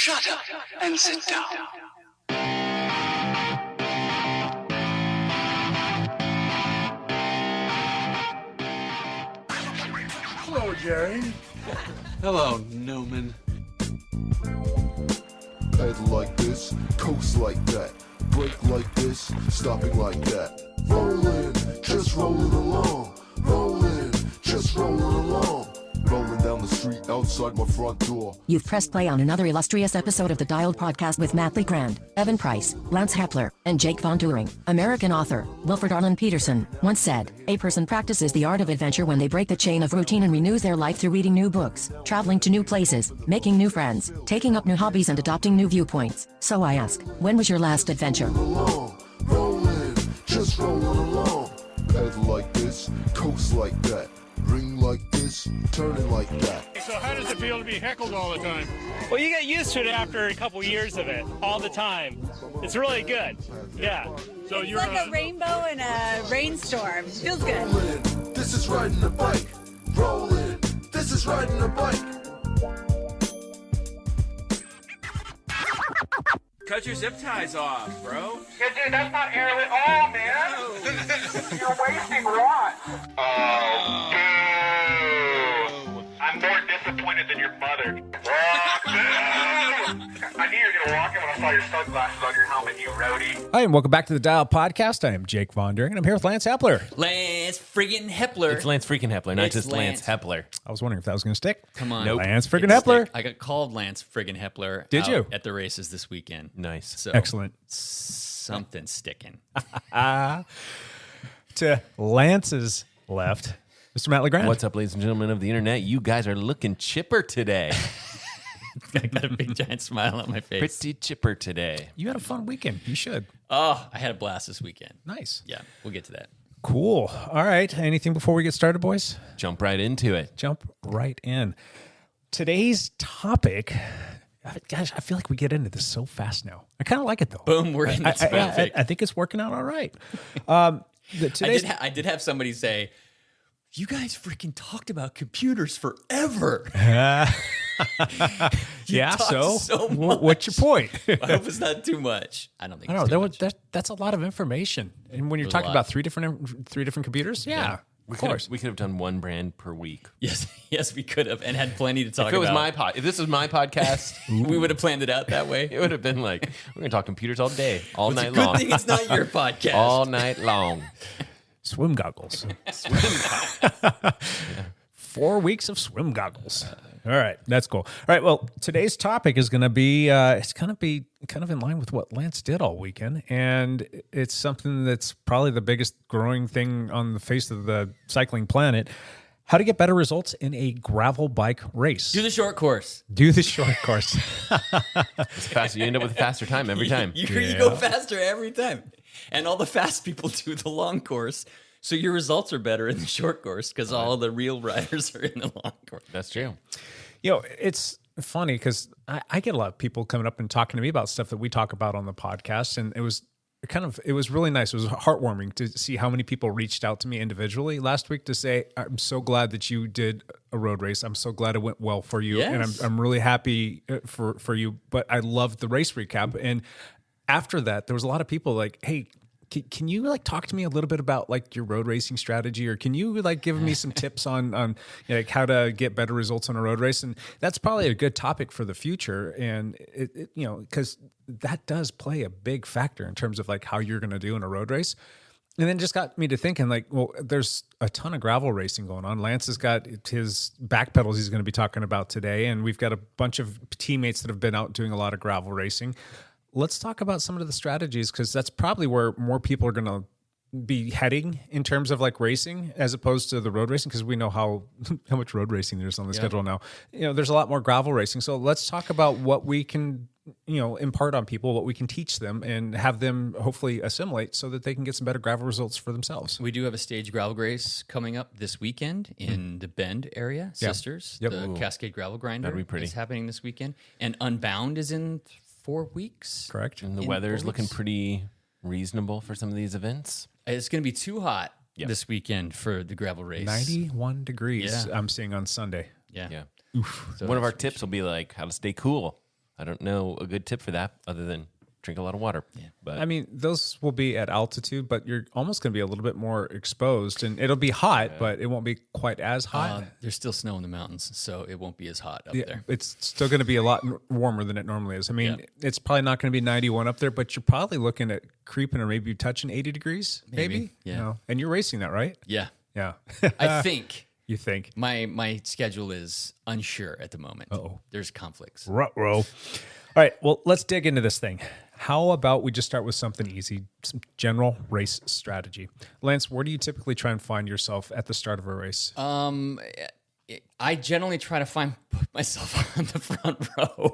Shut up and sit down. Hello, Jerry. Hello, Newman. Head like this, coast like that, brake like this, stopping like that. Rolling, just rolling along. Rolling, just rolling along. Rolling down the street outside my front door. You've pressed play on another illustrious episode of the Dialed Podcast with Matt Lee Grand, Evan Price, Lance Hepler, and Jake Von Turing. American author Wilfred Arlen Peterson once said, "A person practices the art of adventure when they break the chain of routine and renews their life through reading new books, traveling to new places, making new friends, taking up new hobbies, and adopting new viewpoints." So I ask, when was your last adventure? Rolling, just rolling along. Head like this, coast like that, ring like this, turning like that. So how does it feel to be heckled all the time? Well, you get used to it after a couple years of it, all the time. It's really good. Yeah. So it's like a rainbow in a rainstorm. Feels good. Rolling, this is riding a bike. Rolling, this is riding a bike. Cut your zip ties off, bro. Yeah, dude, that's not air at all, man. You're wasting rot. Oh, boo. I'm more disappointed than your mother. I knew you were going to walk in when I saw your sunglasses on your helmet, you roadie. Hi, and welcome back to the Dial Podcast. I am Jake Von Turing, and I'm here with Lance Hepler. Lance friggin' Hepler. It's Lance freaking Hepler, not It's just Lance Hepler. I was wondering if that was going to stick. Come on. Nope. Lance friggin' It's Hepler. stick. I got called Lance friggin' Hepler. Did you? At the races this weekend. Nice. So Excellent. Something's sticking. To Lance's left, Mr. Matt LeGrand. What's up, ladies and gentlemen of the internet? You guys are looking chipper today. I got a big giant smile on my face. Pretty chipper today. You had a fun weekend. You should. Oh, I had a blast this weekend. Nice. Yeah, we'll get to that. Cool. All right. Anything before we get started, boys? Jump right into it. Jump right in. Today's topic, gosh, I feel like we get into this so fast now. I kind of like it, though. Boom, we're in the traffic. I think it's working out all right. I did have somebody say, "You guys freaking talked about computers forever." Yeah, talked so much. What's your point? I hope it's not too much. I don't think I it's don't know. too much. That's a lot of information. And when you're There's a talking lot. about three different computers, yeah. We Of could course. have, we could have done one brand per week. Yes, we could have, and had plenty to talk If it was about. if this was my podcast, We would have planned it out that way. it would have been like, we're going to talk computers all day, all night Good long. thing it's not your podcast. All night long. Swim goggles. 4 weeks of swim goggles. All right, that's cool. All right, well, today's topic is going to be it's going to be kind of in line with what Lance did all weekend, and it's something that's probably the biggest growing thing on the face of the cycling planet. How to get better results in a gravel bike race. Do the short course. Do the short course. It's faster. You end up with a faster time every time. You go faster every time. And all the fast people do the long course. So your results are better in the short course because all the real riders are in the long course. That's true. You know, it's funny because I get a lot of people coming up and talking to me about stuff that we talk about on the podcast, and it was really nice. It was heartwarming to see how many people reached out to me individually last week to say, "I'm so glad that you did a road race. I'm so glad it went well for you, Yes. and I'm really happy for you. But I loved the race recap." And after that, there was a lot of people like, "Hey, can you like talk to me a little bit about like your road racing strategy, or can you like give me some tips on you know, like how to get better results on a road race?" And that's probably a good topic for the future. And it you know, because that does play a big factor in terms of like how you're going to do in a road race. And then just got me to thinking like, well, there's a ton of gravel racing going on. Lance has got his back pedals he's going to be talking about today. And we've got a bunch of teammates that have been out doing a lot of gravel racing. Let's talk about some of the strategies, because that's probably where more people are going to be heading in terms of like racing as opposed to the road racing, because we know how much road racing there's on the schedule now. You know, there's a lot more gravel racing. So let's talk about what we can, you know, impart on people, what we can teach them and have them hopefully assimilate so that they can get some better gravel results for themselves. We do have a stage gravel race coming up this weekend in the Bend area. Sisters, Yep. the Cascade Gravel Grinder That'd be pretty. is happening this weekend. And Unbound is in 4 weeks. Correct. And the In weather's 4 looking weeks. pretty reasonable for some of these events. It's going to be too hot Yep. this weekend for the gravel race. 91 degrees Yeah. I'm seeing on Sunday. Yeah. Yeah. So One of our it's- tips will be like how to stay cool. I don't know a good tip for that other than drink a lot of water. Yeah. But I mean, those will be at altitude, but you're almost going to be a little bit more exposed, and it'll be hot, but it won't be quite as hot. There's still snow in the mountains, so it won't be as hot up Yeah, there. it's still going to be a lot warmer than it normally is. I mean, it's probably not going to be 91 up there, but you're probably looking at creeping or maybe touching 80 degrees, maybe. Yeah. You know? And you're racing that, right? Yeah. Yeah. I think You think? my schedule is unsure at the moment. Uh-oh. There's conflicts. Ruh-roh. All right, well, let's dig into this thing. How about we just start with something easy, some general race strategy. Lance, where do you typically try and find yourself at the start of a race? I generally try to put myself on the front row.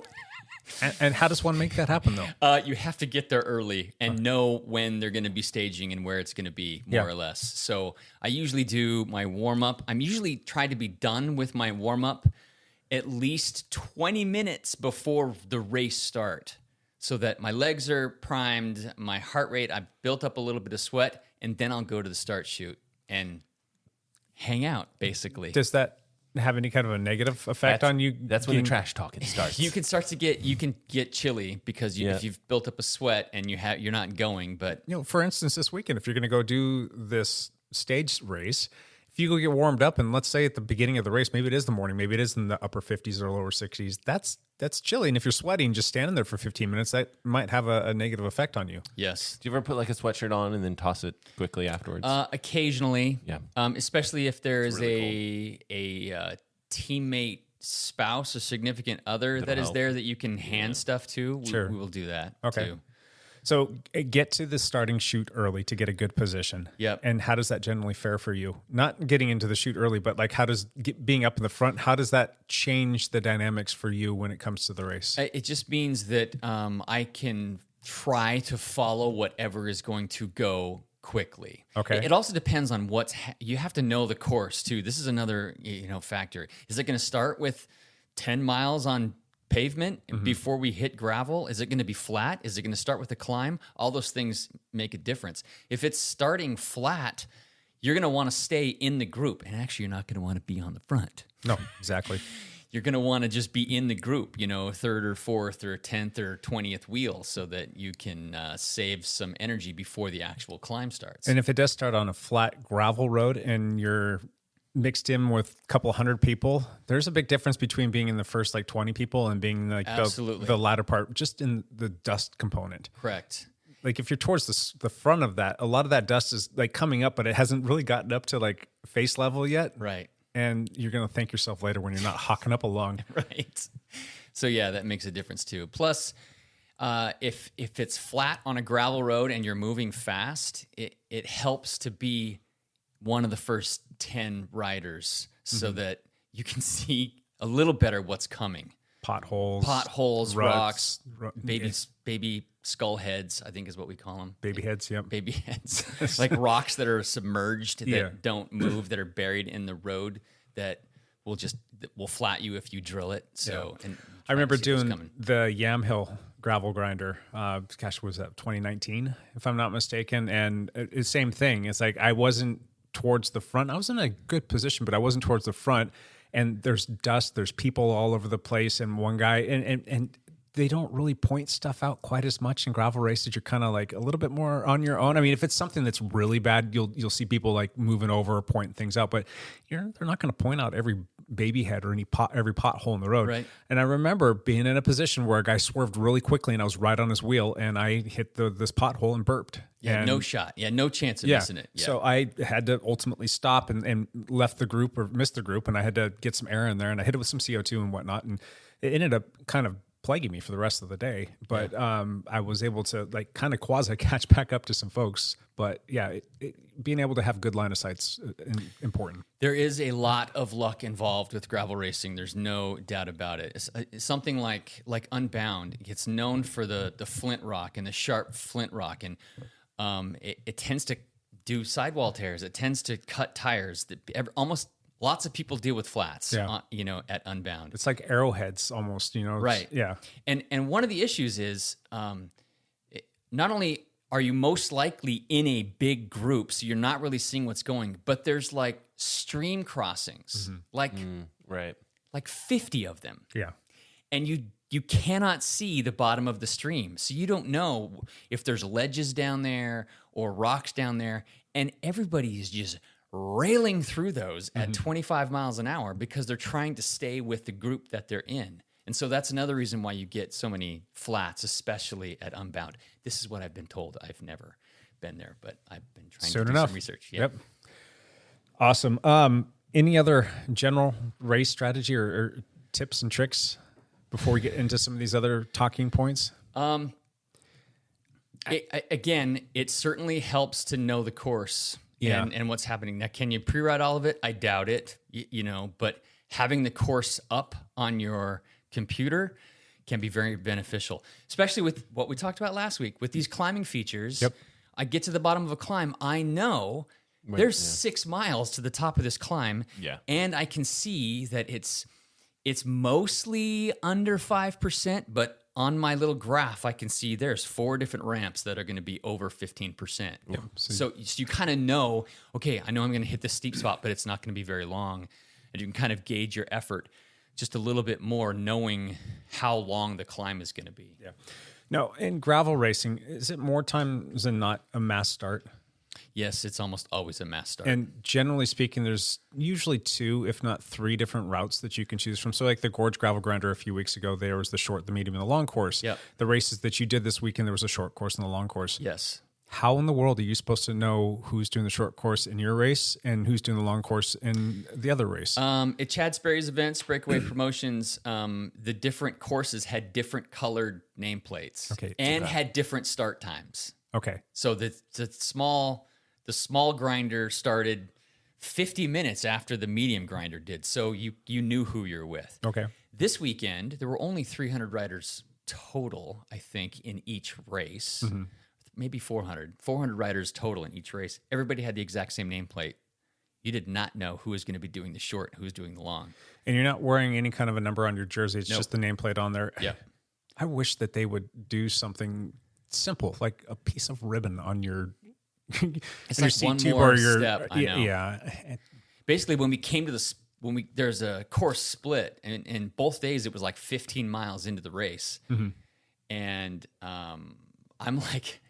And how does one make that happen, though? You have to get there early and know when they're going to be staging and where it's going to be, more or less. So I usually do my warm-up. I'm usually trying to be done with my warm-up at least 20 minutes before the race start so that my legs are primed, my heart rate, I've built up a little bit of sweat, and then I'll go to the start chute and hang out, basically. Does that have any kind of a negative effect on you? That's when the trash talking starts. You can get chilly because if you've built up a sweat and you're not going. But For instance, this weekend, if you're going to go do this stage race, if you go get warmed up, and let's say at the beginning of the race, maybe it is the morning, maybe it is in the upper 50s or lower 60s, that's chilly. And if you're sweating, just standing there for 15 minutes, that might have a negative effect on you. yes. Do you ever put like a sweatshirt on and then toss it quickly afterwards? Occasionally, Yeah. Especially if there's a teammate, spouse, or significant other that is help. there that you can hand stuff to. Sure. We will do that. Okay. Too. So get to the starting chute early to get a good position. Yep. And how does that generally fare for you? Not getting into the chute early, but like how does being up in the front, how does that change the dynamics for you when it comes to the race? It just means that I can try to follow whatever is going to go quickly. Okay. It also depends on you have to know the course too. This is another factor. Is it going to start with 10 miles on pavement before we hit gravel? Is it going to be flat? Is it going to start with a climb? All those things make a difference. If it's starting flat, you're going to want to stay in the group, and actually you're not going to want to be on the front. No, exactly. You're going to want to just be in the group, third or fourth or 10th or 20th wheel so that you can save some energy before the actual climb starts. And if it does start on a flat gravel road and you're mixed in with a couple hundred people, there's a big difference between being in the first 20 people and being Absolutely. the latter part, just in the dust component. Correct. Like if you're towards the front of that, a lot of that dust is coming up, but it hasn't really gotten up to face level yet. Right. And you're going to thank yourself later when you're not hawking up along. Right. So yeah, that makes a difference too. Plus, if it's flat on a gravel road and you're moving fast, it helps to be one of the first 10 riders so that you can see a little better what's coming. Potholes, rocks, baby skull heads, I think is what we call them. Baby heads, yep. Baby heads. Like rocks that are submerged, that don't move, that are buried in the road, that will flat you if you drill it. So, and I remember doing the Yamhill gravel grinder. Was that 2019, if I'm not mistaken? And it's same thing. It's like I wasn't towards the front. I was in a good position, but I wasn't towards the front. And there's dust, there's people all over the place, and one guy, and they don't really point stuff out quite as much in gravel races. You're kind of a little bit more on your own. I mean, if it's something that's really bad, you'll see people moving over, pointing things out, but they're not going to point out every baby head or every pothole in the road. Right. And I remember being in a position where a guy swerved really quickly, and I was right on his wheel, and I hit this pothole and burped. Yeah, and no shot. Yeah, no chance of missing it. Yeah. So I had to ultimately stop and left the group or missed the group, and I had to get some air in there, and I hit it with some CO2 and whatnot, and it ended up kind of plaguing me for the rest of the day. But I was able to kind of quasi catch back up to some folks. But yeah, being able to have good line of sight's important. There is a lot of luck involved with gravel racing. There's no doubt about it. It's something like Unbound. It's known for the flint rock and the sharp flint rock, and it tends to do sidewall tears. It tends to cut tires. Almost lots of people deal with flats. At Unbound. It's like arrowheads almost. Right. Yeah. And one of the issues is not only are you most likely in a big group, so you're not really seeing what's going, but there's stream crossings, right. like 50 of them. Yeah. And you you cannot see the bottom of the stream. So you don't know if there's ledges down there or rocks down there. And everybody is just railing through those at 25 miles an hour because they're trying to stay with the group that they're in. And so that's another reason why you get so many flats, especially at Unbound. This is what I've been told. I've never been there, but I've been trying to do some research. Yep. Awesome. Any other general race strategy or tips and tricks before we get into some of these other talking points? Again, it certainly helps to know the course and what's happening. Now, can you pre-ride all of it? I doubt it, but having the course up on your computer can be very beneficial, especially with what we talked about last week with these climbing features. Yep. I get to the bottom of a climb. I know there's 6 miles to the top of this climb. Yeah. And I can see that it's mostly under 5%, but on my little graph, I can see there's 4 different ramps that are going to be over 15%. Yep. So you kind of know, okay, I know I'm going to hit this steep spot, but it's not going to be very long. And you can kind of gauge your effort just a little bit more, knowing how long the climb is going to be. Yeah. Now, in gravel racing, is it more times than not a mass start? Yes, it's almost always a mass start. And generally speaking, there's usually 2, if not 3 different routes that you can choose from. So like the Gorge Gravel Grinder a few weeks ago, there was the short, the medium, and the long course. Yep. The races that you did this weekend, there was a short course and the long course. Yes. How in the world are you supposed to know who's doing the short course in your race and who's doing the long course in the other race? At Chad Sperry's events, Breakaway Promotions, the different courses had different colored nameplates and had different start times. Okay. So the small grinder started 50 minutes after the medium grinder did. So you knew who you're with. Okay. This weekend, there were only 300 riders total, I think, in each race. Mm-hmm. Maybe 400 riders total in each race. Everybody had the exact same nameplate. You did not know who was going to be doing the short and who was doing the long. And you're not wearing any kind of a number on your jersey. It's just the nameplate on there. Yeah. I wish that they would do something simple, like a piece of ribbon on your it's like one more step. I know. Yeah. Basically, when we came to there's a course split, and both days it was like 15 miles into the race, and I'm like,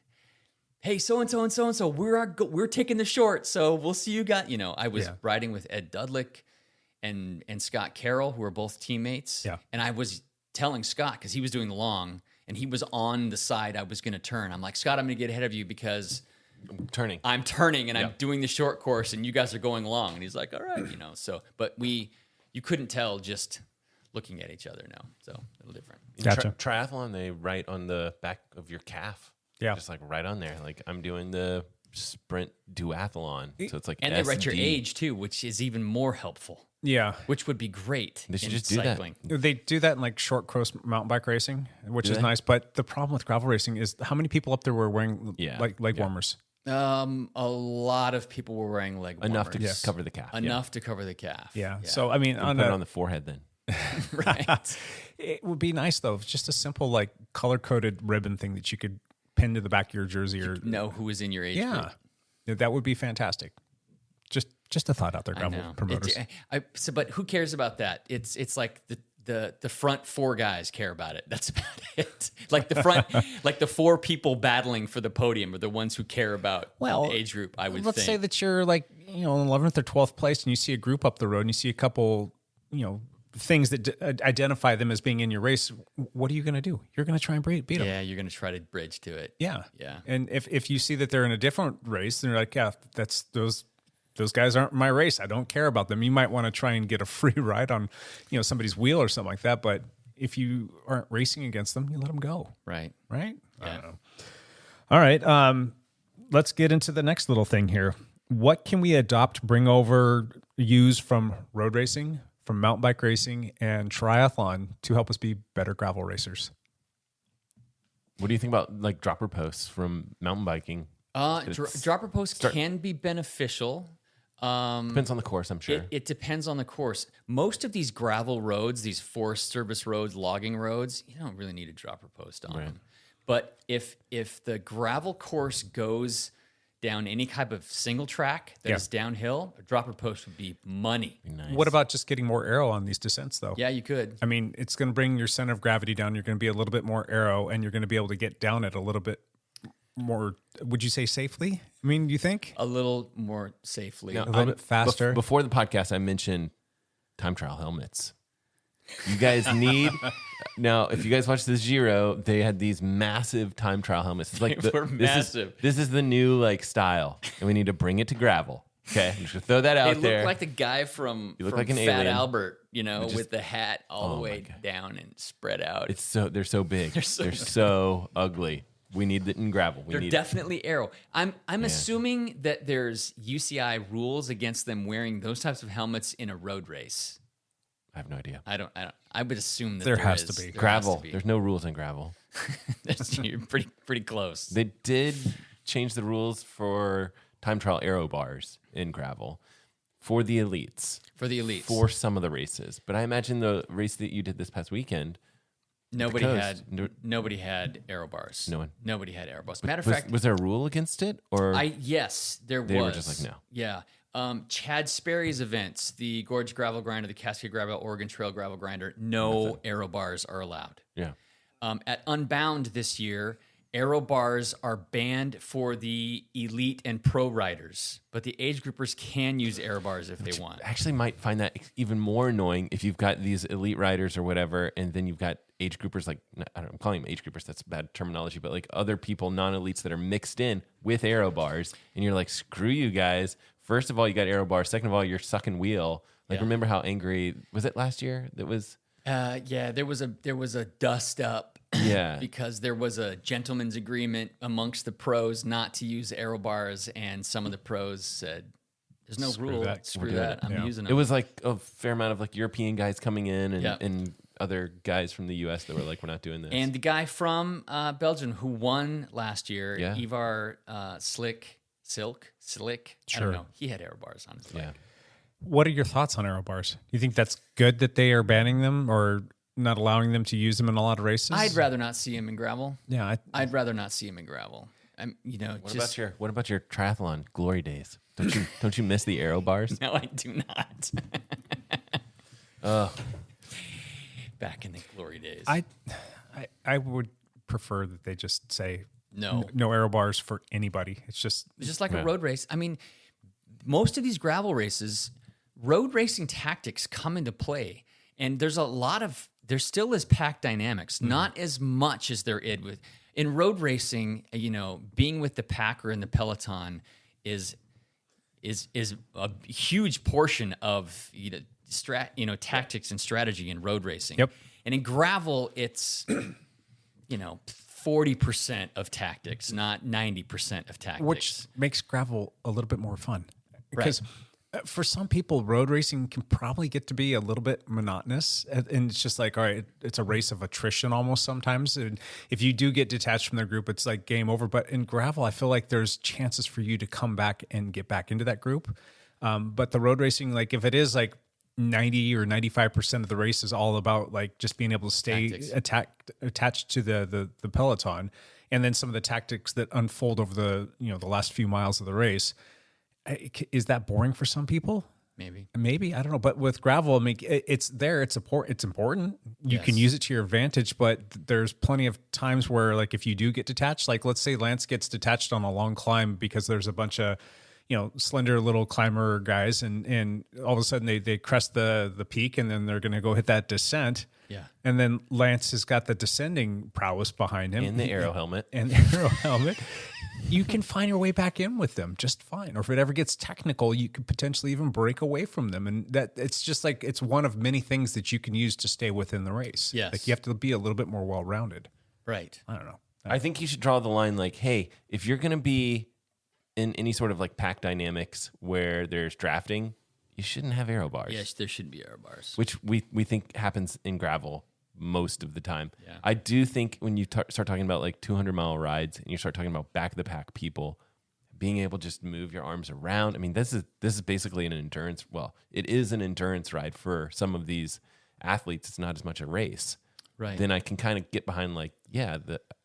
hey, so and so and so and so, we're taking the short, so we'll see you guys. I was riding with Ed Dudlick and Scott Carroll, who were both teammates. Yeah. And I was telling Scott, because he was doing the long, and he was on the side I was going to turn. I'm like, Scott, I'm going to get ahead of you because I'm turning and I'm doing the short course, and you guys are going long. And he's like, all right, So, but you couldn't tell just looking at each other now. So a little different. Gotcha. Triathlon, they write on the back of your calf. Yeah. Just like right on there. Like I'm doing the sprint duathlon. So it's like, and they write your age too, which is even more helpful. Yeah. Which would be great. They should just cycling. do that. They do that in like short course mountain bike racing, which is nice. But the problem with gravel racing is how many people up there were wearing leg warmers? A lot of people were wearing leg warmers. Enough to cover the calf. Enough to cover the calf. Yeah. So, I mean, put it on the forehead then. Right. It would be nice though. Just a simple like color-coded ribbon thing that you could pin to the back of your jersey or know who was in your age group. Yeah, that would be fantastic. Just a thought out there, gravel promoters. But who cares about that? It's like the front 4 guys care about it. That's about it. Like the front, like the 4 people battling for the podium are the ones who care about the age group. I would. Let's say that you're like 11th or 12th place, and you see a group up the road, and you see a couple things that identify them as being in your race. What are you going to do? You're going to try and beat them. Yeah, you're going to try to bridge to it. Yeah, yeah. And if you see that they're in a different race, then you're like, yeah, that's those guys aren't my race. I don't care about them. You might want to try and get a free ride on, somebody's wheel or something like that. But if you aren't racing against them, you let them go. Right. Right. Yeah. I don't know. All right. Let's get into the next little thing here. What can we bring over, use from road racing, from mountain bike racing, and triathlon to help us be better gravel racers? What do you think about like dropper posts from mountain biking? Dropper posts can be beneficial. Depends on the course, I'm sure. It depends on the course. Most of these gravel roads, these Forest Service roads, logging roads, you don't really need a dropper post on them. But if the gravel course goes down any type of single track that is downhill, a dropper post would be money. Nice. What about just getting more aero on these descents, though? Yeah, you could. I mean, it's going to bring your center of gravity down. You're going to be a little bit more aero, and you're going to be able to get down it a little bit more, would you say safely? I mean, you think? A little more safely. Now, A little bit faster. Before the podcast, I mentioned time trial helmets. You guys need... Now, if you guys watch the Giro, they had these massive time trial helmets. It's like They were massive. This is the new like style, and we need to bring it to gravel. Okay, I'm just gonna throw that out They there. look like the guy from like an Fat alien. Albert, with the hat all the Oh way my God. down and spread out. They're so big. They're so so ugly. We need it in gravel. They're definitely aero. I'm assuming that there's UCI rules against them wearing those types of helmets in a road race. I have no idea. I would assume that There has is. to be. There Gravel. has to be. There's no rules in gravel. You're pretty close. They did change the rules for time trial aero bars in gravel for the elites. For some of the races. But I imagine the race that you did this past weekend, Nobody coast. had aero bars. No one. Nobody had aero bars. Matter of fact, was there a rule against it? Or yes, there was. They were just like, no. Yeah. Chad Sperry's events, the Gorge Gravel Grinder, the Cascade Gravel, Oregon Trail Gravel Grinder, no aero bars are allowed. Yeah. At Unbound this year, aero bars are banned for the elite and pro riders, but the age groupers can use aero bars if they want. Actually might find that even more annoying if you've got these elite riders or whatever, and then you've got age groupers like, I don't know, I'm calling them age groupers, that's bad terminology, but like other people, non-elites that are mixed in with aero bars, and you're like, screw you guys. First of all, you got aero bars. Second of all, you're sucking wheel. Like, remember how angry, was it last year that was? There was a dust up. Yeah. Because there was a gentleman's agreement amongst the pros not to use aero bars, and some of the pros said, "There's no rule. Screw that. I'm using them." It was like a fair amount of like European guys coming in and, Yep. and other guys from the US that were like, we're not doing this. And the guy from Belgium who won last year, Yeah. Ivar Slick. I don't know. He had aero bars on his leg. Yeah. What are your thoughts on aero bars? Do you think that's good that they are banning them or not allowing them to use them in a lot of races? I'd rather not see him in gravel. Yeah, I'd rather not see him in gravel. What about your triathlon glory days? Don't you miss the aero bars? No, I do not. Back in the glory days. I would prefer that they just say No. no aero bars for anybody. It's just like a road race. I mean, most of these gravel races, road racing tactics come into play, and there still is pack dynamics, not as much as there is with in road racing. Being with the pack or in the peloton is a huge portion of tactics and strategy in road racing. Yep. And in gravel, it's 40% of tactics, not 90% of tactics. which makes gravel a little bit more fun. Because for some people, road racing can probably get to be a little bit monotonous. And it's just like, all right, it's a race of attrition almost sometimes. And if you do get detached from their group, it's like game over. But in gravel, I feel like there's chances for you to come back and get back into that group. But the road racing, like if it is like 90 or 95% of the race is all about like just being able to stay attached to the peloton, and then some of the tactics that unfold over the last few miles of the race. Is that boring for some people? Maybe I don't know. But with gravel, I mean, it's there. It's important. You can use it to your advantage. But there's plenty of times where, like, if you do get detached, like let's say Lance gets detached on a long climb because there's a bunch of slender little climber guys, and all of a sudden they crest the peak, and then they're going to go hit that descent. Yeah. And then Lance has got the descending prowess behind him. And the aero helmet. You can find your way back in with them just fine. Or if it ever gets technical, you could potentially even break away from them. And that it's just like, it's one of many things that you can use to stay within the race. Yes. Like you have to be a little bit more well-rounded. Right. I don't know. I think you should draw the line like, hey, if you're going to be in any sort of like pack dynamics where there's drafting, you shouldn't have aero bars. Yes, there should be aero bars. Which we think happens in gravel most of the time. Yeah. I do think when you start talking about like 200-mile rides and you start talking about back of the pack people, being able to just move your arms around. I mean, this is basically an endurance. Well, it is an endurance ride for some of these athletes. It's not as much a race. Right. Then I can kind of get behind like,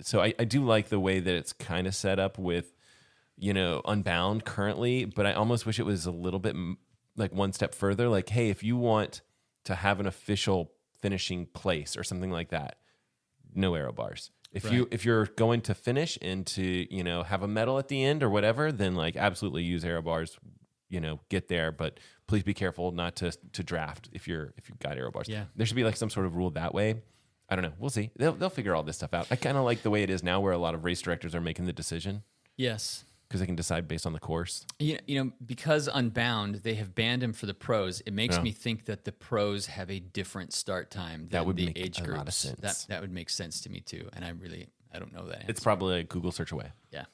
so I do like the way that it's kind of set up with Unbound currently, but I almost wish it was a little bit like one step further. Like, hey, if you want to have an official finishing place or something like that, no aero bars. If you're going to finish and to have a medal at the end or whatever, then like absolutely use aero bars. Get there, but please be careful not to draft if you've got aero bars. Yeah, there should be like some sort of rule that way. I don't know. We'll see. They'll figure all this stuff out. I kind of like the way it is now, where a lot of race directors are making the decision. Yes. Because they can decide based on the course. Because Unbound, they have banned him for the pros. It makes me think that the pros have a different start time than the age groups. A lot of sense. That would make sense to me too. And I don't know that answer. It's probably a Google search away. Yeah.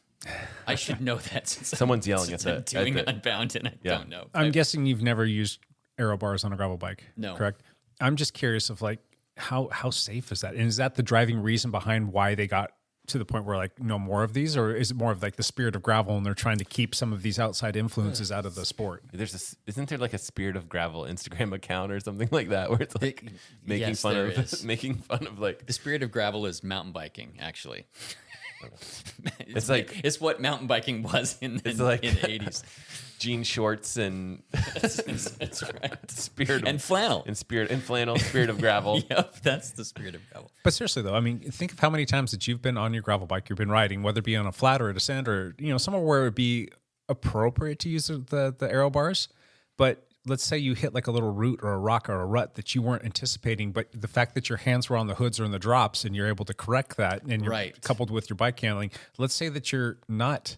I should know that since someone's yelling at I'm doing Unbound and I don't know. I'm guessing you've never used aero bars on a gravel bike. No. Correct? I'm just curious of like how safe is that? And is that the driving reason behind why they got to the point where like no more of these, or is it more of like the spirit of gravel and they're trying to keep some of these outside influences out of the sport? Isn't there like a Spirit of Gravel Instagram account or something like that where it's like making fun of like the Spirit of Gravel is mountain biking actually. It's what mountain biking was in the 80s. Jean shorts and that's right. Spirit and flannel and flannel, Spirit of Gravel. Yep, that's the Spirit of Gravel. But seriously though, I mean, think of how many times that you've been on your gravel bike, you've been riding, whether it be on a flat or a descent or somewhere where it would be appropriate to use the aero bars. But let's say you hit like a little root or a rock or a rut that you weren't anticipating, but the fact that your hands were on the hoods or in the drops and you're able to correct that, and you're coupled with your bike handling. Let's say that you're not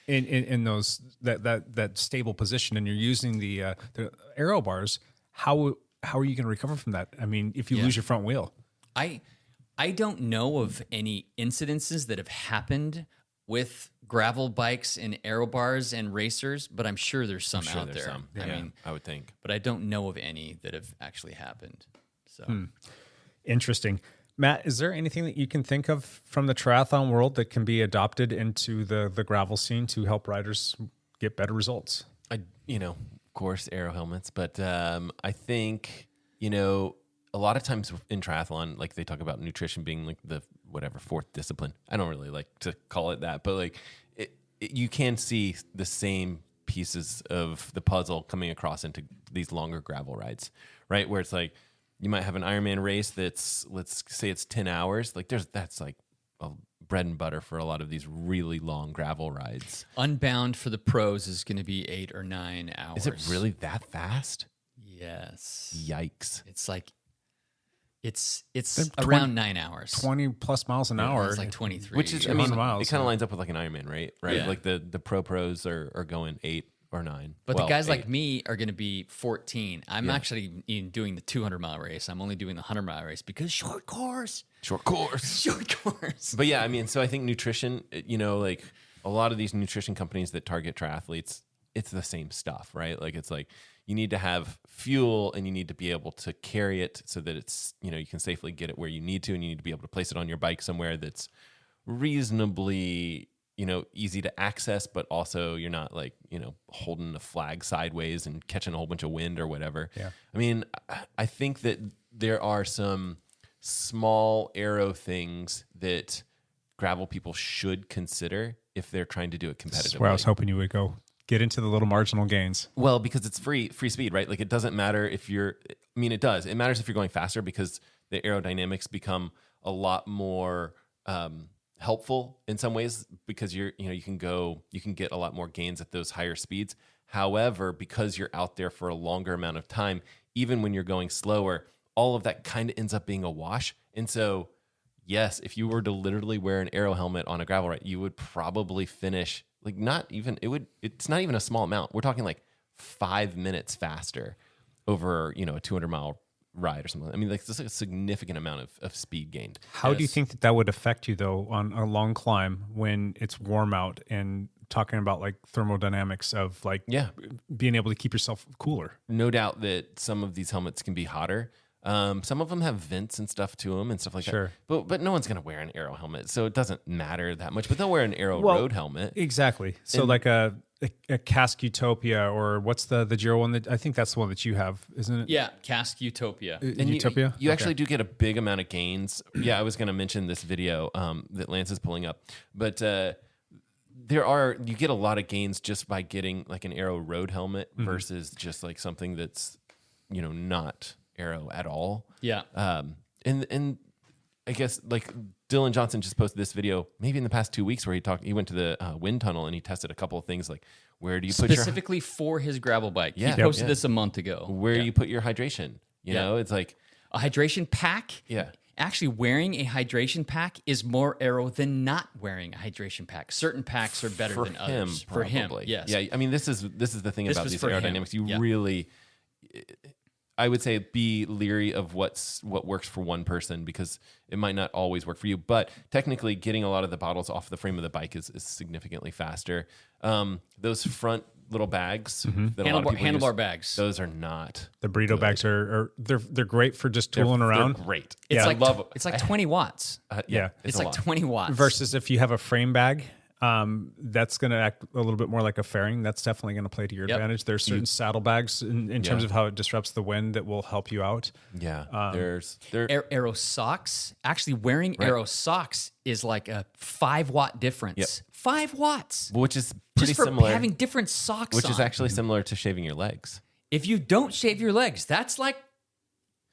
in those that stable position and you're using the aero bars. How are you going to recover from that? I mean, if you lose your front wheel, I don't know of any incidences that have happened with gravel bikes and aero bars and racers, but I'm sure there's some out there. Yeah, I mean, I would think, but I don't know of any that have actually happened. So interesting. Matt, is there anything that you can think of from the triathlon world that can be adopted into the gravel scene to help riders get better results? Of course, aero helmets, but I think, a lot of times in triathlon, like they talk about nutrition being like the fourth discipline. I don't really like to call it that, but like you can see the same pieces of the puzzle coming across into these longer gravel rides, right? Where it's like, you might have an Ironman race that's, let's say it's 10 hours. Like that's like a bread and butter for a lot of these really long gravel rides. Unbound for the pros is going to be 8 or 9 hours. Is it really that fast? Yes. Yikes. It's like, it's around 9 hours. 20 plus miles an hour. It's like 23. Which is, miles, it kind of lines up with like an Ironman, right? Right. Yeah. Like the pros are going 8 or 9. But the guys 8. like me are going to be 14. I'm actually doing the 200-mile race. I'm only doing the 100-mile race because short course. But yeah, I mean, so I think nutrition, like a lot of these nutrition companies that target triathletes, it's the same stuff, right? Like it's like you need to have fuel and you need to be able to carry it so that it's, you can safely get it where you need to, and you need to be able to place it on your bike somewhere that's reasonably easy to access, but also you're not like, holding the flag sideways and catching a whole bunch of wind or whatever. Yeah. I mean, I think that there are some small aero things that gravel people should consider if they're trying to do it competitively. That's where I was hoping you would go. Get into the little marginal gains. Well, because it's free speed, right? Like it doesn't matter if it does. It matters if you're going faster because the aerodynamics become a lot more helpful in some ways because you can get a lot more gains at those higher speeds. However, because you're out there for a longer amount of time, even when you're going slower, all of that kind of ends up being a wash. And so, yes, if you were to literally wear an aero helmet on a gravel ride, you would probably finish it's not even a small amount. We're talking like 5 minutes faster over, a 200-mile ride or something. I mean, like this is a significant amount of speed gained. How do you think that would affect you though on a long climb when it's warm out, and talking about like thermodynamics of like being able to keep yourself cooler? No doubt that some of these helmets can be hotter. Some of them have vents and stuff to them and stuff like that. But no one's going to wear an aero helmet, so it doesn't matter that much. But they'll wear an aero road helmet. Exactly. So like a Cask Utopia, or what's the Giro one that I think that's the one that you have, isn't it? Yeah, Cask Utopia. Utopia? You actually do get a big amount of gains. Yeah, I was going to mention this video that Lance is pulling up. But you get a lot of gains just by getting like an Aero road helmet versus just like something that's, not Aero at all. Yeah. And I guess like Dylan Johnson just posted this video maybe in the past 2 weeks where he went to the wind tunnel and he tested a couple of things like where do you put specifically for his gravel bike. Yeah. He posted this a month ago. Where you put your hydration. You know, it's like a hydration pack. Yeah. Actually, wearing a hydration pack is more Aero than not wearing a hydration pack. Certain packs are better than others. For him, yes. Yeah, I mean, this is the thing about these aerodynamics. You really, I would say, be leery of what works for one person because it might not always work for you. But technically, getting a lot of the bottles off the frame of the bike is significantly faster. Those front little bags, that handlebar bags, those are not. The burrito bags they're great for just tooling around. They're great. It's like 20 watts. It's like 20 watts. Versus if you have a frame bag, that's going to act a little bit more like a fairing. That's definitely going to play to your advantage. There's certain saddlebags in terms of how it disrupts the wind that will help you out. Yeah. There's Aero socks. Actually, wearing Aero socks is like a 5-watt difference. Yep. 5 watts. Which is pretty just for similar. having different socks Which on. is actually similar to shaving your legs. If you don't shave your legs, that's like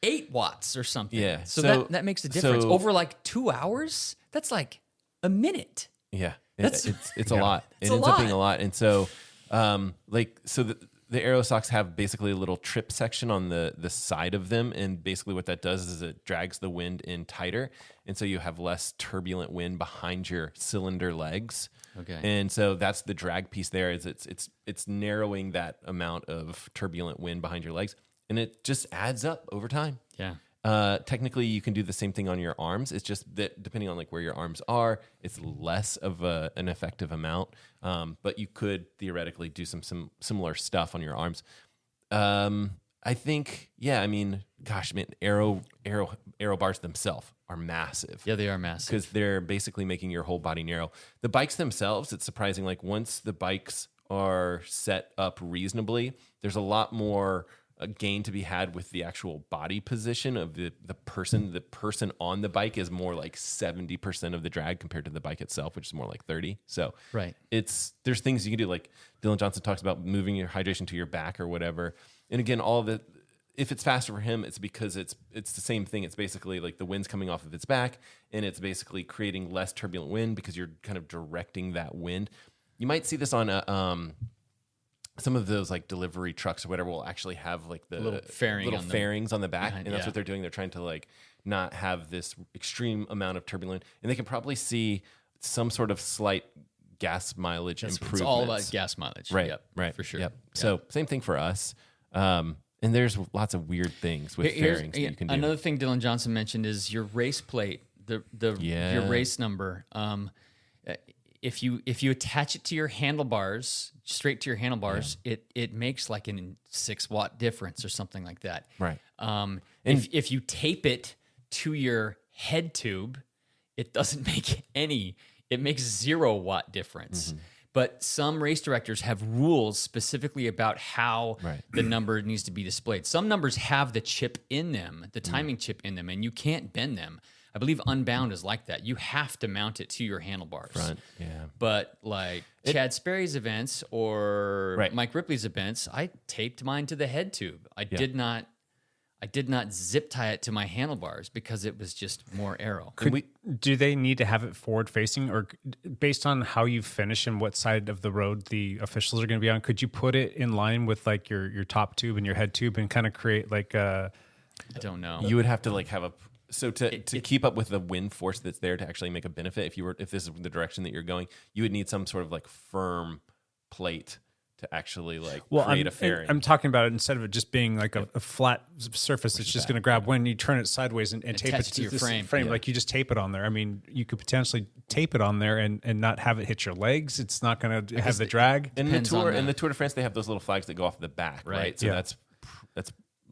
8 watts or something. Yeah. So that makes a difference. Over like 2 hours, that's like a minute. Yeah. That's it's a lot. It ends up being a lot. And so the Aero socks have basically a little trip section on the side of them. And basically what that does is it drags the wind in tighter. And so you have less turbulent wind behind your cylinder legs. Okay. And so that's the drag piece there is it's narrowing that amount of turbulent wind behind your legs. And it just adds up over time. Yeah. Technically, you can do the same thing on your arms. It's just that depending on like where your arms are, it's less of an effective amount. But you could theoretically do some similar stuff on your arms. I think, I mean, gosh, man, Aero bars themselves are massive. Yeah, they are massive because they're basically making your whole body narrow. The bikes themselves, it's surprising. Like once the bikes are set up reasonably, there's a lot more gain to be had with the actual body position of the person. The person on the bike is more like 70% of the drag compared to the bike itself, which is more like 30. So there's things you can do. Like Dylan Johnson talks about moving your hydration to your back or whatever. And again, all of it, if it's faster for him, it's because it's the same thing. It's basically like the wind's coming off of its back and it's basically creating less turbulent wind because you're kind of directing that wind. You might see this on some of those like delivery trucks or whatever will actually have like the little fairings on the back. And that's what they're doing. They're trying to like not have this extreme amount of turbulence. And they can probably see some sort of slight gas mileage improvement. It's all about gas mileage. Right. Yep, right. For sure. Yep. So same thing for us. And there's lots of weird things with fairings that you can do. Another thing Dylan Johnson mentioned is your race plate, your race number. If you attach it to your handlebars, straight to your handlebars, it makes like a 6-watt difference or something like that. Right. If you tape it to your head tube, it doesn't make any. It makes 0-watt difference. Mm-hmm. But some race directors have rules specifically about how the number needs to be displayed. Some numbers have the chip in them, the timing chip in them, and you can't bend them. I believe Unbound is like that. You have to mount it to your handlebars. Front, yeah. But like Chad Sperry's events or Mike Ripley's events, I taped mine to the head tube. I did not zip tie it to my handlebars because it was just more Aero. Do they need to have it forward facing, or based on how you finish and what side of the road the officials are going to be on, could you put it in line with like your top tube and your head tube and kind of create like a... I don't know. You would have to like have a... So to keep up with the wind force that's there to actually make a benefit, if this is the direction that you're going, you would need some sort of like firm plate to actually like create a fairing. I'm talking about it instead of it just being like a flat surface that's just going to grab wind. You turn it sideways and tape it to your frame. Yeah. Like you just tape it on there. I mean, you could potentially tape it on there and not have it hit your legs. It's not going to have the drag. In the Tour de France, they have those little flags that go off the back, right? So that's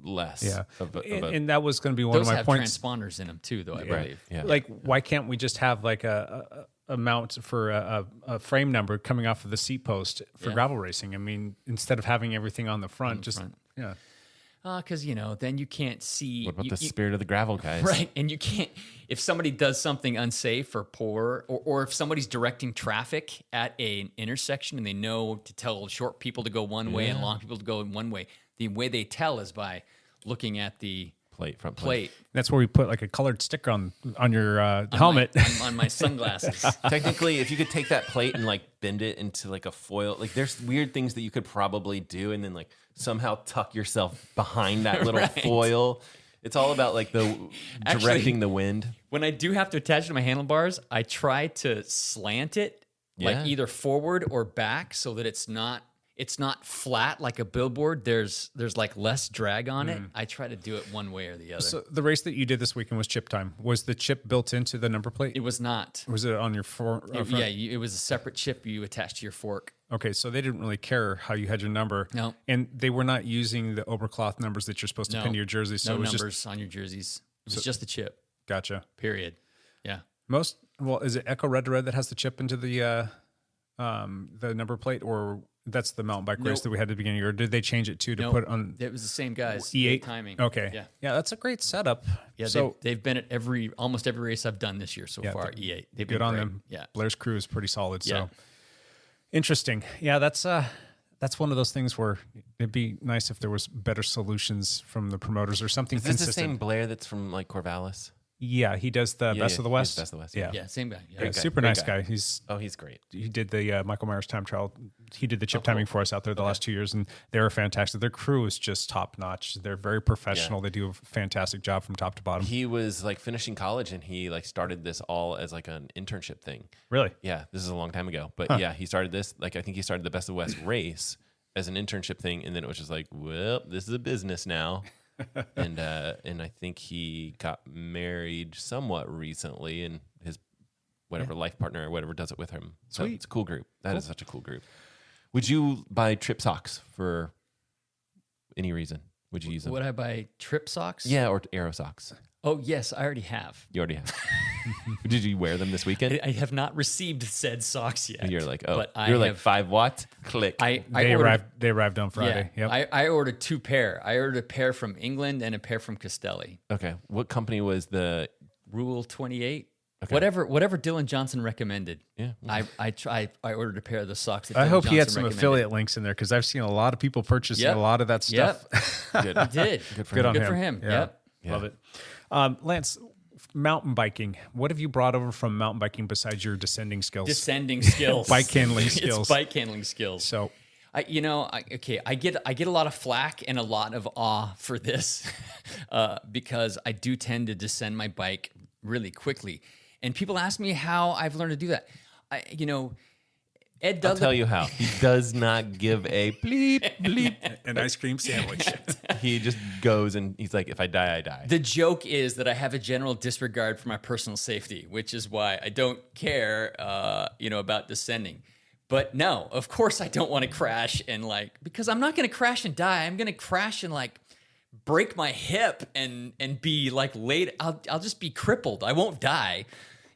less. Yeah. And that was going to be one of my points. Those have transponders in them too, though, I believe. Yeah. Like, why can't we just have like a mount for a frame number coming off of the seat post for gravel racing? I mean, instead of having everything on the front, because then you can't see. What about the spirit of the gravel guys? Right, and you can't. If somebody does something unsafe or poor, or if somebody's directing traffic at an intersection and they know to tell short people to go one way and long people to go in one way, the way they tell is by looking at the Front plate. That's where we put like a colored sticker on your helmet. on my sunglasses. Technically, if you could take that plate and like bend it into like a foil, like there's weird things that you could probably do, and then like somehow tuck yourself behind that little foil. It's all about like directing the wind. When I do have to attach it to my handlebars, I try to slant it like either forward or back so that it's not flat like a billboard. There's like less drag on it. I try to do it one way or the other. So the race that you did this weekend was chip time. Was the chip built into the number plate? It was not. Was it on your front? It was a separate chip you attached to your fork. Okay, so they didn't really care how you had your number. No. And they were not using the Obercloth numbers that you're supposed to pin to your jersey. So no it was numbers on your jerseys. It was just the chip. Gotcha. Period. Yeah. Is it Echo Red to Red that has the chip into the number plate, or that's the mountain bike race that we had at the beginning, or did they change it to put on? It was the same guys. E8 timing. Okay. Yeah, that's a great setup. Yeah, so they've been at almost every race I've done this year so far. E8. They've been good on great. them. Yeah. Blair's crew is pretty solid. Yeah. So interesting. Yeah, that's one of those things where it'd be nice if there was better solutions from the promoters or something Is this consistent. the same Blair that's from like Corvallis? Yeah, he does the Best of the West. Best of the West. Yeah, same guy. Yeah. Super Great nice guy. guy. He's great. He did the Michael Myers time trial. He did the chip timing for us out there the last 2 years, and they were fantastic. Their crew is just top notch. They're very professional. They do a fantastic job from top to bottom. He was like finishing college, and he like started this all as like an internship thing. Really? Yeah, this is a long time ago, but yeah, he started this. Like I think he started the Best of the West race as an internship thing, and then it was just like, well, this is a business now. and I think he got married somewhat recently, and his life partner or whatever does it with him. So Sweet. it's a cool group. That is such a cool group. Would you buy Trip socks for any reason? Would you use them? Would I buy Trip socks? Yeah, or Aero socks. Oh, yes, I already have. You already have. Did you wear them this weekend? I have not received said socks yet. You're like, oh, but you're like 5 watts. Click. They arrived on Friday. Yeah, Yep. I ordered 2 pair. I ordered a pair from England and a pair from Castelli. Okay. What company was the Rule 28. Okay. Whatever Dylan Johnson recommended. Yeah. I ordered a pair of the socks. That I Dylan hope he had Johnson some recommended. affiliate links in there because I've seen a lot of people purchasing Yep. a lot of that stuff. Good? He did. Good for Good him. on Good him. for him. Yeah. Yep. Yeah. Love it. Lance, mountain biking. What have you brought over from mountain biking besides your descending skills? Descending skills. Bike handling skills. It's bike handling skills. So I get a lot of flack and a lot of awe for this because I do tend to descend my bike really quickly, and people ask me how I've learned to do that. Ed Dudley. I'll tell you how. He does not give a bleep, bleep. an ice cream sandwich. He just goes and he's like, if I die, I die. The joke is that I have a general disregard for my personal safety, which is why I don't care, about descending. But no, of course I don't want to crash and because I'm not going to crash and die. I'm going to crash and break my hip and be late. I'll just be crippled. I won't die.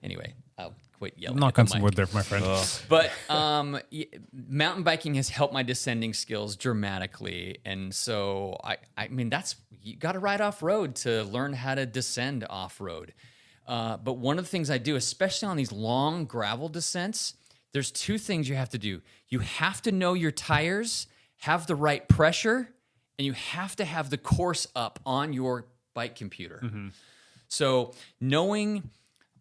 Anyway, I'll quit yelling. Knock at on the some mic. wood there, my friend. But mountain biking has helped my descending skills dramatically, and so I mean you got to ride off road to learn how to descend off road. But one of the things I do, especially on these long gravel descents, there's 2 things you have to do. You have to know your tires, have the right pressure, and you have to have the course up on your bike computer. Mm-hmm. So knowing.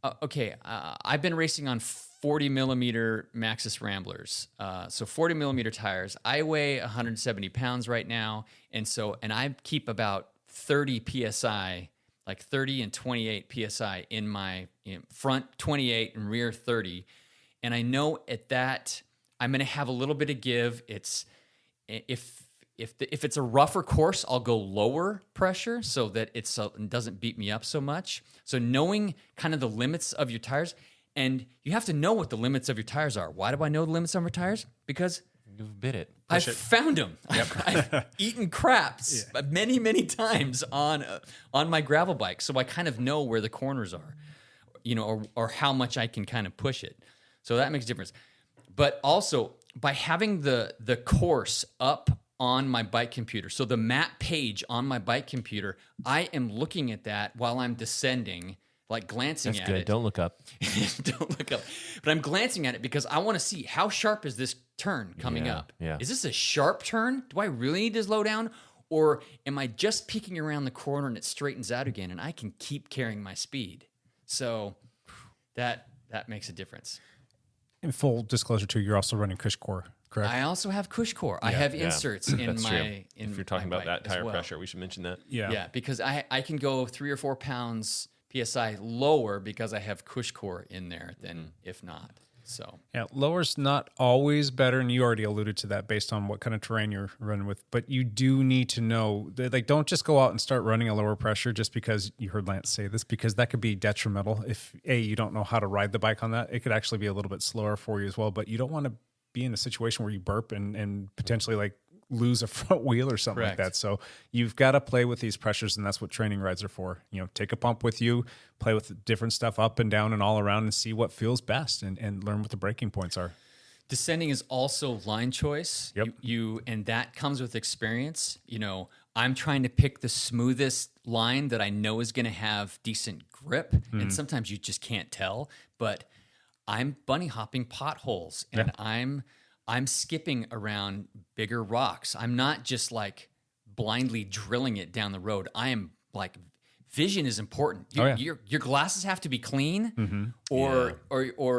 I've been racing on 40 millimeter Maxxis Ramblers. So 40 millimeter tires. I weigh 170 pounds right now. And I keep about 30 PSI, like 30 and 28 PSI in my front 28 and rear 30. And I know at that, I'm going to have a little bit of give. If it's a rougher course, I'll go lower pressure so that it doesn't beat me up so much. So knowing kind of the limits of your tires, and you have to know what the limits of your tires are. Why do I know the limits of my tires? Because You've bit it. I've found them. I've eaten craps many, many times on my gravel bike, so I kind of know where the corners are, or how much I can kind of push it. So that makes a difference. But also by having the course up on my bike computer. So the map page on my bike computer, I am looking at that while I'm descending, like glancing That's at good. it. Don't look up. Don't look up. But I'm glancing at it because I want to see how sharp is this turn coming Yeah, up. yeah. Is this a sharp turn? Do I really need to slow down? Or am I just peeking around the corner and it straightens out again and I can keep carrying my speed? So that makes a difference. In full disclosure, too, you're also running Cush Core, correct? I also have Cush Core. I have Yeah, inserts in that's my. true. In If you're talking my about that bike as tire well. pressure, we should mention that. Yeah, because I can go 3 or 4 pounds PSI lower because I have Cush Core in there than if not. So Yeah, lower's not always better, and you already alluded to that based on what kind of terrain you're running with. But you do need to know that, like, don't just go out and start running a lower pressure just because you heard Lance say this, because that could be detrimental. If you don't know how to ride the bike on that, it could actually be a little bit slower for you as well. But you don't want to be in a situation where you burp and potentially like lose a front wheel or something like Correct. that. So you've got to play with these pressures, and that's what training rides are for. You know, take a pump with you, play with different stuff up and down and all around, and see what feels best, and learn what the breaking points are. descending is also line choice. Yep. You and that comes with experience. You know, I'm trying to pick the smoothest line that I know is going to have decent grip, and sometimes you just can't tell. But I'm bunny hopping potholes, and I'm skipping around bigger rocks. I'm not just like blindly drilling it down the road. I am like, vision is important. Your glasses have to be clean, or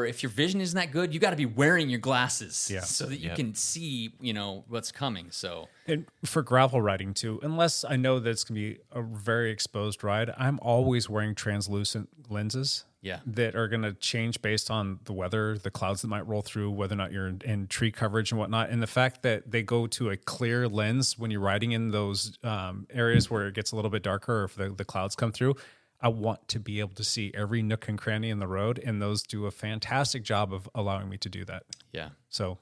if your vision isn't that good, you got to be wearing your glasses so that you can see, you know, what's coming. So, and for gravel riding too, unless I know that it's gonna be a very exposed ride, I'm always wearing translucent lenses. That are going to change based on the weather, the clouds that might roll through, whether or not you're in tree coverage and whatnot. And the fact that they go to a clear lens when you're riding in those areas where it gets a little bit darker, or if the clouds come through, I want to be able to see every nook and cranny in the road. And those do a fantastic job of allowing me to do that. yeah. So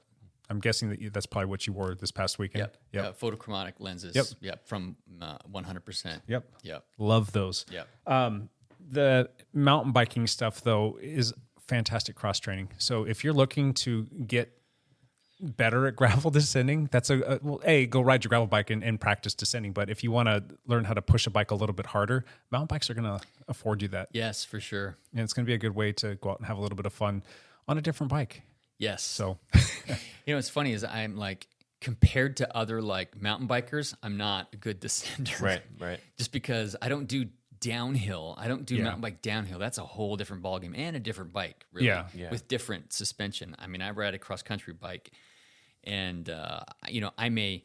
I'm guessing that that's probably what you wore this past weekend. Yep. Photochromatic lenses. Yep. From 100%. Yep. Yep. Love those. Yep. The mountain biking stuff, though, is fantastic cross training. So if you're looking to get better at gravel descending, that's go ride your gravel bike and practice descending. But if you want to learn how to push a bike a little bit harder, mountain bikes are going to afford you that. Yes, for sure. And it's going to be a good way to go out and have a little bit of fun on a different bike. Yes. So, you know, what's funny is I'm like, compared to other like mountain bikers, I'm not a good descender. Right. Just because I don't do downhill. I don't do mountain bike downhill. That's a whole different ballgame and a different bike, really, with different suspension. I mean, I ride a cross country bike, and you know, I'm a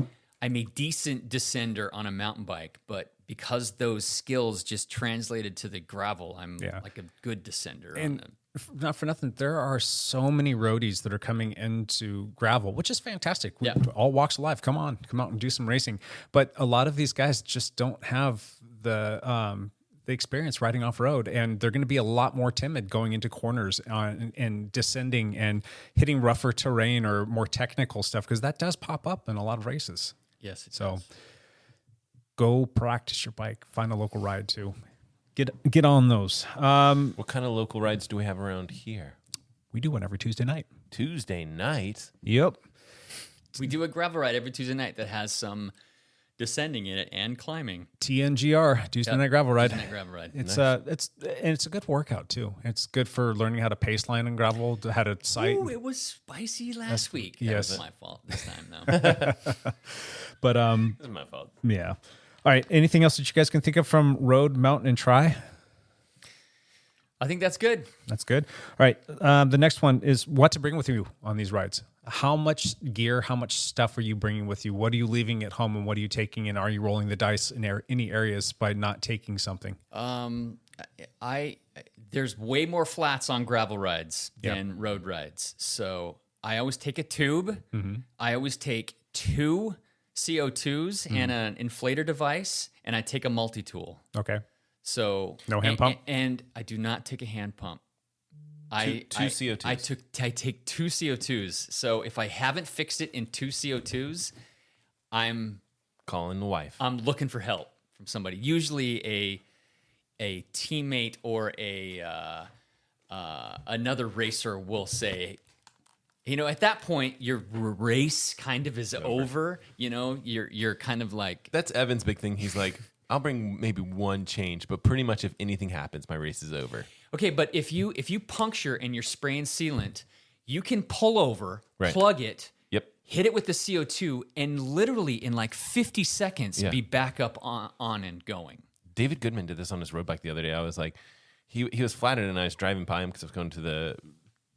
decent descender on a mountain bike, but because those skills just translated to the gravel, I'm like a good descender on them. Not for nothing, there are so many roadies that are coming into gravel, which is fantastic. All walks of life, come out and do some racing. But a lot of these guys just don't have the experience riding off road, and they're going to be a lot more timid going into corners and descending and hitting rougher terrain or more technical stuff, because that does pop up in a lot of races. Yes, it so does. Go practice your bike. Find a local ride too. Get on those. What kind of local rides do we have around here? We do one every Tuesday night. Tuesday night? Yep. We do a gravel ride every Tuesday night that has some descending in it and climbing. TNGR, Tuesday Night Gravel Ride. Tuesday Night Gravel Ride. It's a good workout too. It's good for learning how to pace line on gravel, how to sight. Ooh, it was spicy last week. That yes. was my fault this time, though. But It's my fault. Yeah. All right. Anything else that you guys can think of from road, mountain, and tri? I think that's good. That's good. All right. The next one is what to bring with you on these rides. How much gear, how much stuff are you bringing with you? What are you leaving at home, and what are you taking? And are you rolling the dice in any areas by not taking something? There's way more flats on gravel rides than road rides. So I always take a tube. I always take 2 CO2s and an inflator device, and I take a multi-tool. Okay. So no hand pump? And I do not take a hand pump. Two CO2s. I take 2 CO2s. So if I haven't fixed it in 2 CO2s, I'm calling the wife. I'm looking for help from somebody. Usually a teammate or another racer will say, At that point, your race kind of is over. You're kind of like, That's Evan's big thing. He's like, I'll bring maybe one change, but pretty much if anything happens, my race is over. okay, but if you puncture and you're spraying sealant, you can pull over, Right. plug it, Yep. hit it with the CO2, and literally in like 50 seconds Yeah. be back up on and going. David Goodman did this on his road bike the other day. I was like, he was flattered, and I was driving by him because I was going to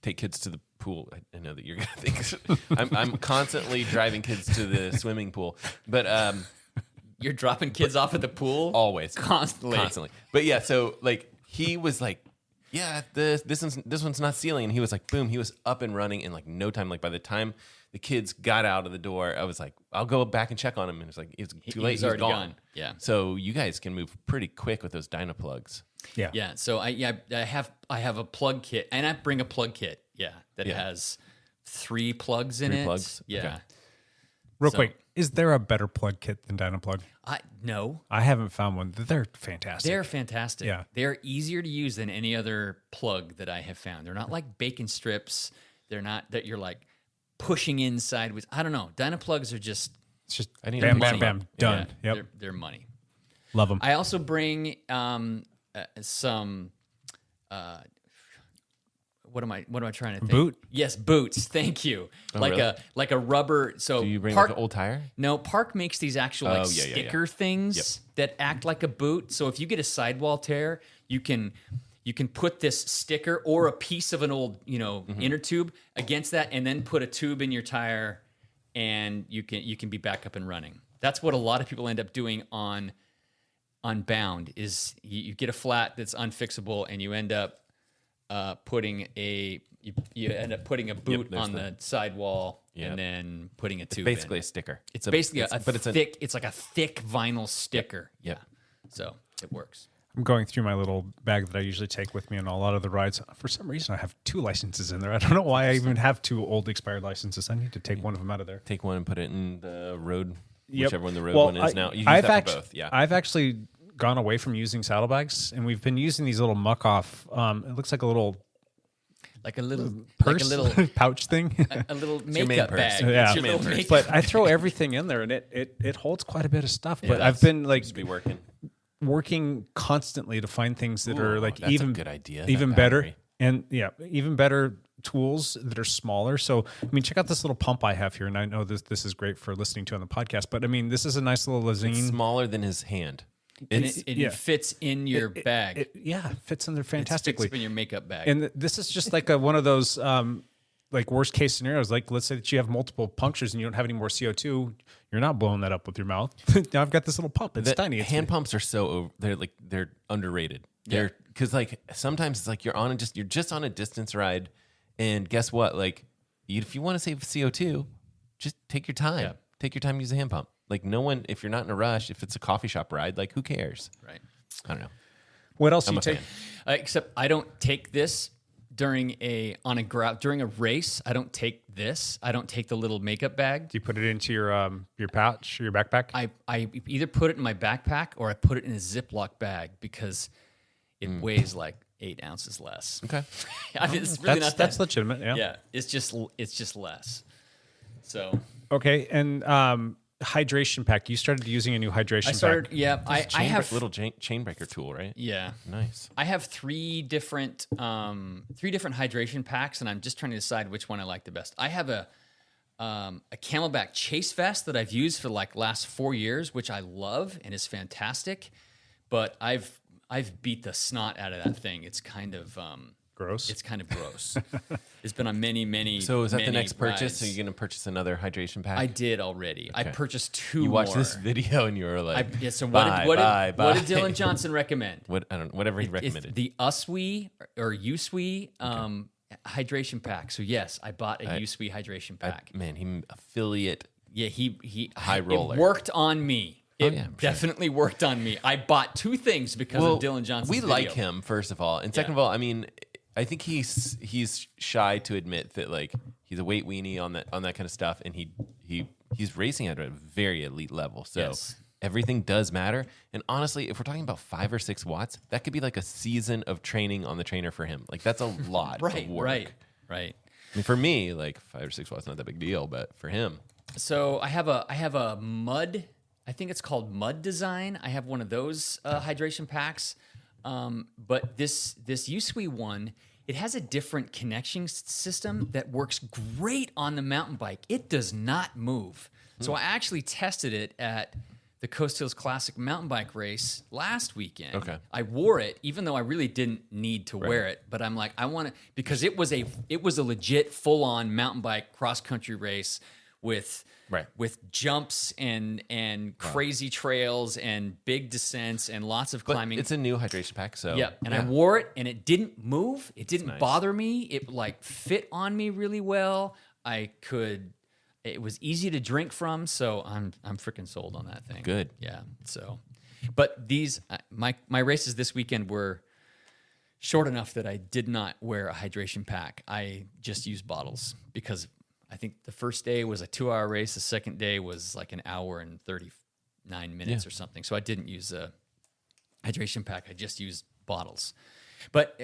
take kids to the pool. I know that you're gonna think I'm constantly driving kids to the swimming pool, but You're dropping kids off at the pool always constantly. But yeah, so like he was like, yeah, this one's not sealing, and he was like, boom, he was up and running in like no time. Like by the time the kids got out of the door, I was like, I'll go back and check on him, and it's like it's too late. He's already gone. gone. Yeah. So you guys can move pretty quick with those dyno plugs. Yeah. Yeah. So I have a plug kit, and I bring a plug kit. Yeah, that Yeah. has 3 plugs in 3 it. plugs? Yeah. Okay. Real So- quick, is there a better plug kit than Dynaplug? No. I haven't found one. They're fantastic. They're fantastic. Yeah. They're easier to use than any other plug that I have found. They're not like bacon strips. They're not that you're like pushing in sideways. I don't know. Dynaplugs are just It's just I need bam, a bam, money. bam, done. yeah, Yep, they're money. love them. I also bring some. What am I trying to think? Boot? Yes, boots. Thank you. Like really? a rubber. So Do you bring Park, like an old tire? No, Park makes these actual Oh, like yeah, yeah, sticker things that act like a boot. So if you get a sidewall tear, you can put this sticker or a piece of an old inner tube against that, and then put a tube in your tire, and you can be back up and running. That's what a lot of people end up doing on Bound. Is you get a flat that's unfixable, and you end up putting a boot there's on the sidewall, Yep. and then putting a tube. Basically in. a sticker. It's basically thick. it's like a thick vinyl sticker. Yep. Yeah. So it works. I'm going through my little bag that I usually take with me on a lot of the rides. For some reason, I have 2 licenses in there. I don't know why I even have 2 old expired licenses. I need to take one of them out of there. Take one and put it in the road, Yep. whichever one the road Well, one is now. You use I've that actu- for both. Yeah. I've actually gone away from using saddlebags, and we've been using these little muck off. It looks like a little Like a little purse, like a little pouch thing. a little your makeup man bag. purse. Yeah. It's your little makeup But I throw everything in there, and it holds quite a bit of stuff. But I've been like Just be working. working constantly to find things that are Ooh, like that's even a good idea. even that better, battery. and even better tools that are smaller. So I mean, check out this little pump I have here, and I know this is great for listening to on the podcast. But I mean, this is a nice little It's Lazine. smaller than his hand. and It's it fits in your bag. It fits in there It fantastically. fits in your makeup bag. And this is just like one of those like worst case scenarios. Like let's say that you have multiple punctures and you don't have any more CO2. You're not blowing that up with your mouth. Now I've got this little pump. It's tiny. It's hand pumps are they're underrated. They're because like sometimes it's like you're just on a distance ride, and guess what? Like if you want to save CO2, just take your time. Yeah. Take your time. Use a hand pump. Like no one, if you're not in a rush, if it's a coffee shop ride, like who cares? right. I don't know. What else do I'm you a take? fan. Except I don't take this during a race. I don't take this. I don't take the little makeup bag. Do you put it into your pouch or your backpack? I either put it in my backpack or I put it in a Ziploc bag because it weighs like 8 ounces less. Okay. I mean, it's really not that. That's legitimate. Yeah. Yeah, it's just less. So Okay. And hydration pack. You started using a new hydration I started. pack. Yeah, I have little chain breaker tool, right? Yeah, Nice. I have 3 different hydration packs, and I'm just trying to decide which one I like the best. I have a Camelback chase vest that I've used for like last 4 years, which I love and is fantastic. But I've beat the snot out of that thing. It's kind of Gross. It's kind of gross. It's been on many. So is that the many next purchase? rides. So you're gonna purchase another hydration pack? I did already. I purchased 2 You more. watched this video and you were like, So bye, what bye. did Dylan Johnson recommend? What I don't know, whatever he It's recommended. the Uswe or Uswe hydration pack. So yes, I bought a Uswe hydration pack. He affiliate. Yeah, he High roller. It worked on me. It yeah, I'm sure. definitely worked on me. I bought 2 things because of Dylan Johnson's We video. like him, first of all, and second of all, I mean, I think he's shy to admit that like he's a weight weenie on that kind of stuff, and he's racing at a very elite level. So Yes. everything does matter. And honestly, if we're talking about 5 or 6 watts, that could be like a season of training on the trainer for him. Like that's a lot of work. Right. mean, for me, like 5 or 6 watts not that big deal, but for him, So I have a mud. I think it's called Mud Design. I have one of those hydration packs. But this Usui one, it has a different connection system that works great on the mountain bike. It does not move. So I actually tested it at the Coast Hills Classic mountain bike race last weekend. Okay. I wore it, even though I really didn't need to wear it. But I'm like, I want to, because it was a legit full on mountain bike cross country race with jumps and crazy trails and big descents and lots of climbing. It's a new hydration pack, so and I wore it and it didn't move. It didn't bother me. It like fit on me really well. It was easy to drink from, so I'm freaking sold on that thing. Good. Yeah. So, but these my races this weekend were short enough that I did not wear a hydration pack. I just used bottles because I think the first day was a 2-hour race. The second day was like an hour and 39 minutes or something. So I didn't use a hydration pack. I just used bottles. But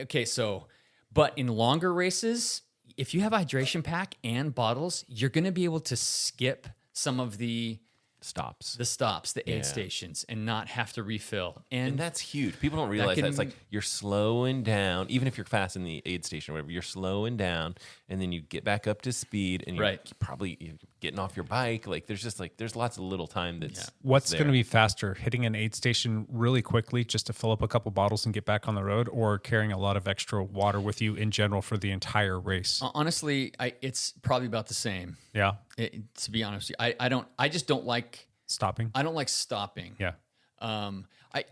but in longer races, if you have a hydration pack and bottles, you're going to be able to skip some of the the aid stations, and not have to refill. And that's huge. People don't realize that. It's like you're slowing down, even if you're fast in the aid station or whatever, you're slowing down, and then you get back up to speed, and you're probably getting off your bike. Like there's lots of little time that's What's going to be faster, hitting an aid station really quickly just to fill up a couple bottles and get back on the road, or carrying a lot of extra water with you in general for the entire race? Honestly, it's probably about the same. Yeah. To be honest, I just don't like stopping. I don't like stopping. Yeah.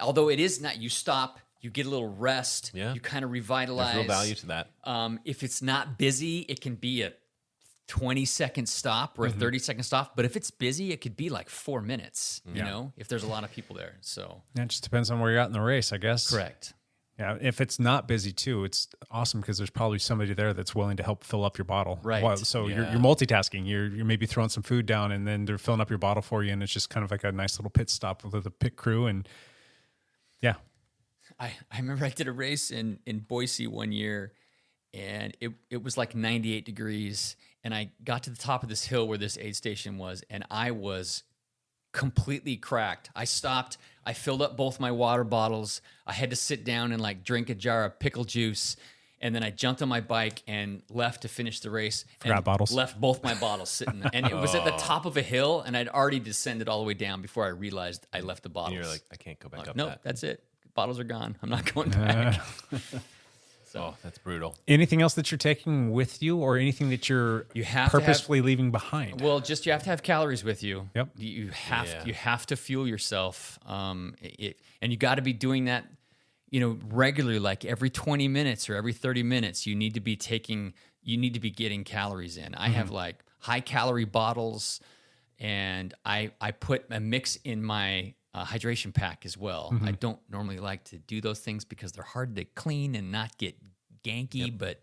Although it is not, you stop, you get a little rest, Yeah. you kind of revitalize. There's real value to that. If it's not busy, it can be a 20-second stop or a 30-second stop. But if it's busy, it could be like 4 minutes, you know, if there's a lot of people there. So it just depends on where you're at in the race, I guess. Correct. Yeah, if it's not busy too, it's awesome because there's probably somebody there that's willing to help fill up your bottle. Right. So you're multitasking. You're maybe throwing some food down, and then they're filling up your bottle for you, and it's just kind of like a nice little pit stop with the pit crew. And yeah, I remember I did a race in Boise one year, and it was like 98 degrees, and I got to the top of this hill where this aid station was, and I was completely cracked. I stopped. I filled up both my water bottles. I had to sit down and like drink a jar of pickle juice. And then I jumped on my bike and left to finish the race. Forgot bottles. Left both my bottles sitting there. And it was at the top of a hill, and I'd already descended all the way down before I realized I left the bottles. And you're like, I can't go back up No, that. that's it. Bottles are gone. I'm not going back. Oh, that's brutal. Anything else that you're taking with you, or anything that you're purposefully leaving behind? Well, just you have to have calories with you. Yep. You have to fuel yourself. And you got to be doing that, regularly, like every 20 minutes or every 30 minutes. You need to be getting calories in. I have like high calorie bottles, and I put a mix in my hydration pack as well. I don't normally like to do those things because they're hard to clean and not get ganky, but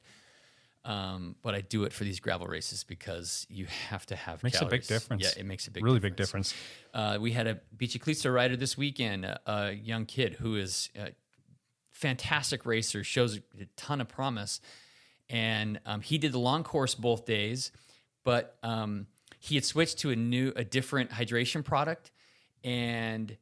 I do it for these gravel races because you have to have makes calories. a big difference. Yeah, it makes a really big difference. We had a Biciclista rider this weekend, a young kid who is a fantastic racer, shows a ton of promise, and he did the long course both days, but he had switched to a different hydration product, and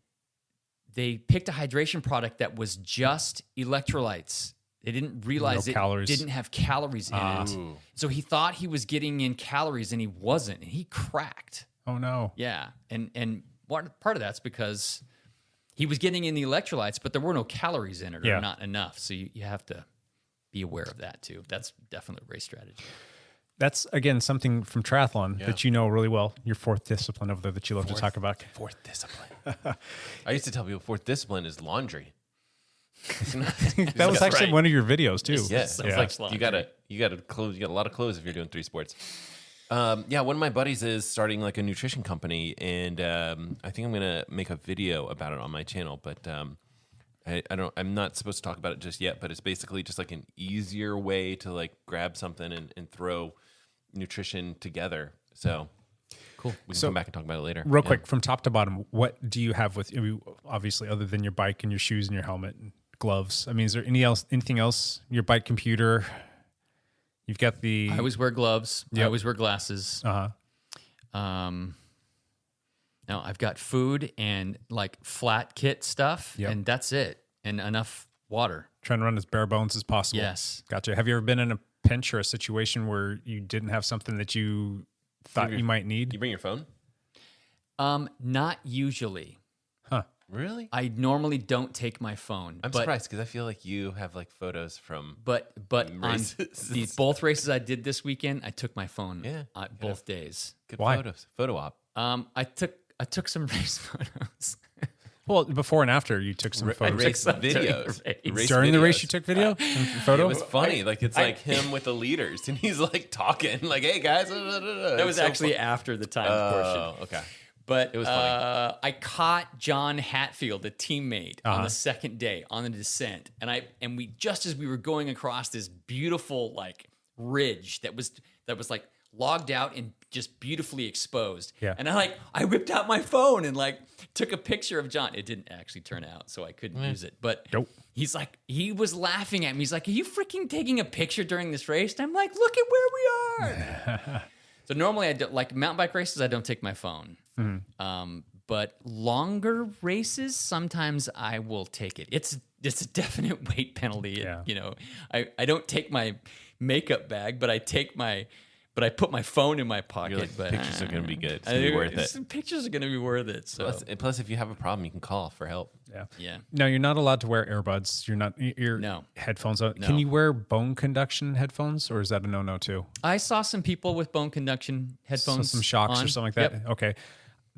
they picked a hydration product that was just electrolytes. They didn't realize it didn't have calories in it. So he thought he was getting in calories, and he wasn't. And he cracked. Oh, no. Yeah. And part of that's because he was getting in the electrolytes, but there were no calories in it, or not enough. So you have to be aware of that, too. That's definitely a race strategy. That's, again, something from triathlon that you know really well. Your fourth discipline over there that you love to talk about. Fourth discipline. I used to tell people fourth discipline is laundry. That was actually one of your videos too. It's like you gotta clothes. You got a lot of clothes if you're doing 3 sports. One of my buddies is starting like a nutrition company, and I think I'm gonna make a video about it on my channel. But I'm not supposed to talk about it just yet. But it's basically just like an easier way to like grab something and throw nutrition together. So. Cool. We can come back and talk about it later. Real quick, from top to bottom, what do you have with you? Obviously, other than your bike and your shoes and your helmet and gloves. I mean, is there anything else? Your bike, computer. You've got the. I always wear gloves. I Yep. always wear glasses. No, I've got food and like flat kit stuff, Yep. and that's it, and enough water. Trying to run as bare bones as possible. Yes. Gotcha. Have you ever been in a pinch or a situation where you didn't have something that you thought you might need? You bring your phone? Not usually. Huh. Really? I normally don't take my phone. I'm but, surprised because I feel like you have like photos from. But on Races. both races I did this weekend, I took my phone. Yeah. Both days. Good Why? photos. Photo op. I took some race photos. Well, before and after you took some photos. Race some during videos. the race. Race During the race, videos. you took video and photo. It was funny. Like it's like him with the leaders, and he's like talking, like, "Hey guys." That was actually after the time portion. Oh, okay. But It was funny. I caught John Hatfield, a teammate, on the second day on the descent, and we just as we were going across this beautiful like ridge that was like logged out and just beautifully exposed. Yeah. And I whipped out my phone and like took a picture of John. It didn't actually turn out, so I couldn't use it. But Nope. he's like, he was laughing at me. He's like, "Are you freaking taking a picture during this race?" And I'm like, "Look at where we are." So normally I don't like mountain bike races. I don't take my phone. But longer races, sometimes I will take it. It's a definite weight penalty. Yeah. You know, I don't take my makeup bag, but I put my phone in my pocket. You're like, but pictures are going to be good. It's going to be worth it. Pictures are going to be worth it. So Plus, if you have a problem, you can call for help. Yeah. yeah. No, you're not allowed to wear earbuds. You're not your No. headphones. Can No. you wear bone conduction headphones, or is that a no too? I saw some people with bone conduction So headphones. some shocks or on. something like that. Yep. Okay,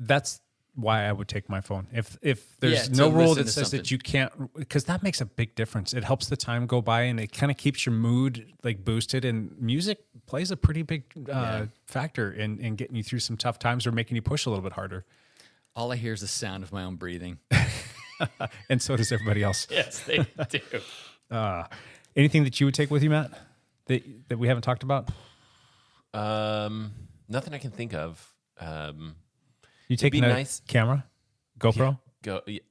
that's why I would take my phone. If Yeah, there's to no rule listen that to says that something. you can't, because that makes a big difference. It helps the time go by, and it kind of keeps your mood like boosted. And music plays a pretty big factor in getting you through some tough times or making you push a little bit harder. All I hear is the sound of my own breathing. And so does everybody else. Yes, they do. Anything that you would take with you, Matt, that we haven't talked about? Nothing I can think of. You taking be a nice- camera, GoPro? It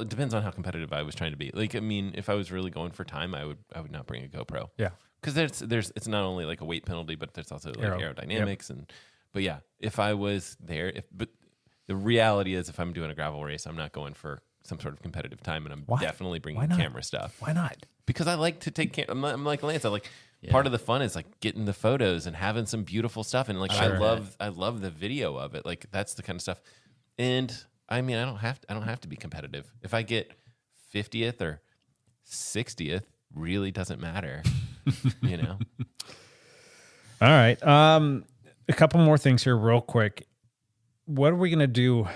depends on how competitive I was trying to be. Like, I mean, if I was really going for time, I would not bring a GoPro. Yeah. Because it's not only like a weight penalty, but there's also like aerodynamics but yeah, if I was there, but the reality is, if I'm doing a gravel race, I'm not going for some sort of competitive time, and I'm Why? definitely Why bringing not? camera stuff. Why not? Because I like to take I'm like Lance. I like part of the fun is like getting the photos and having some beautiful stuff, and like I love the video of it. Like that's the kind of stuff. And I mean, I don't have to be competitive. If I get 50th or 60th, really doesn't matter. You know. All right. A couple more things here, real quick. What are we going to do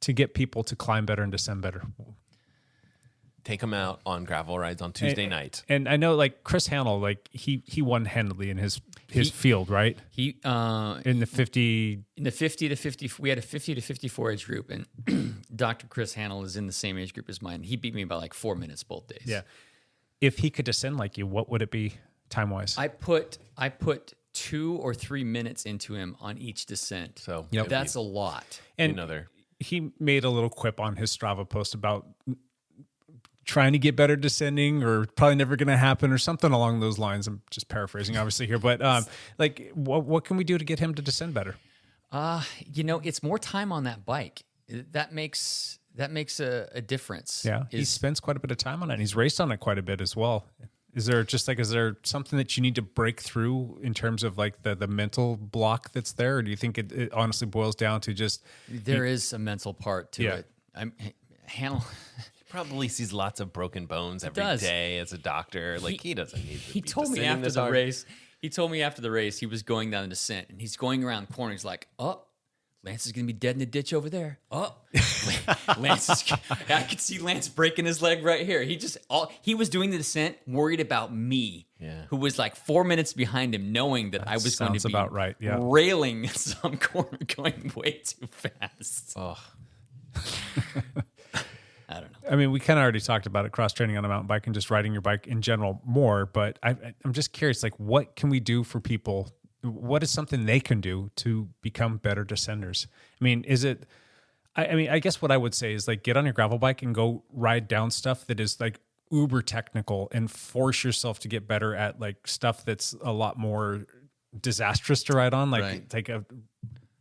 to get people to climb better and descend better? Take them out on gravel rides on Tuesday night. And I know, like Chris Hanel, like he won handily in his field, right? He In the 50. in the 50 to 50, we had a 50 to 54 age group, and Dr. Chris Hanel is in the same age group as mine. He beat me by like 4 minutes both days. Yeah. If he could descend like you, what would it be time wise? I put 2 or 3 minutes into him on each descent. So that's a lot. And another. he made a little quip on his Strava post about trying to get better descending, or probably never going to happen, or something along those lines. I'm just paraphrasing, obviously here, but like, what can we do to get him to descend better? It's more time on that bike. That makes a difference. Yeah, he spends quite a bit of time on it, and he's raced on it quite a bit as well. Is there something that you need to break through in terms of like the mental block that's there, or do you think it honestly boils down to just there is a mental part to it. Hanel Probably sees lots of broken bones every day as a doctor. Like he doesn't need to. He told me after the race. He told me after the race he was going down the descent, and he's going around the corner. He's like, "Oh, Lance is going to be dead in the ditch over there. Oh, Lance is. I could see Lance breaking his leg right here. He was doing the descent, worried about me, who was like 4 minutes behind him, knowing that I was going to be about right. Yeah. railing some corner, going way too fast. Oh. I don't know. I mean, we kind of already talked about it, cross training on a mountain bike and just riding your bike in general more. But I'm just curious, like, what can we do for people? What is something they can do to become better descenders? I mean, is it? I mean, I guess what I would say is like get on your gravel bike and go ride down stuff that is like uber technical and force yourself to get better at like stuff that's a lot more disastrous to ride on, like Right. take a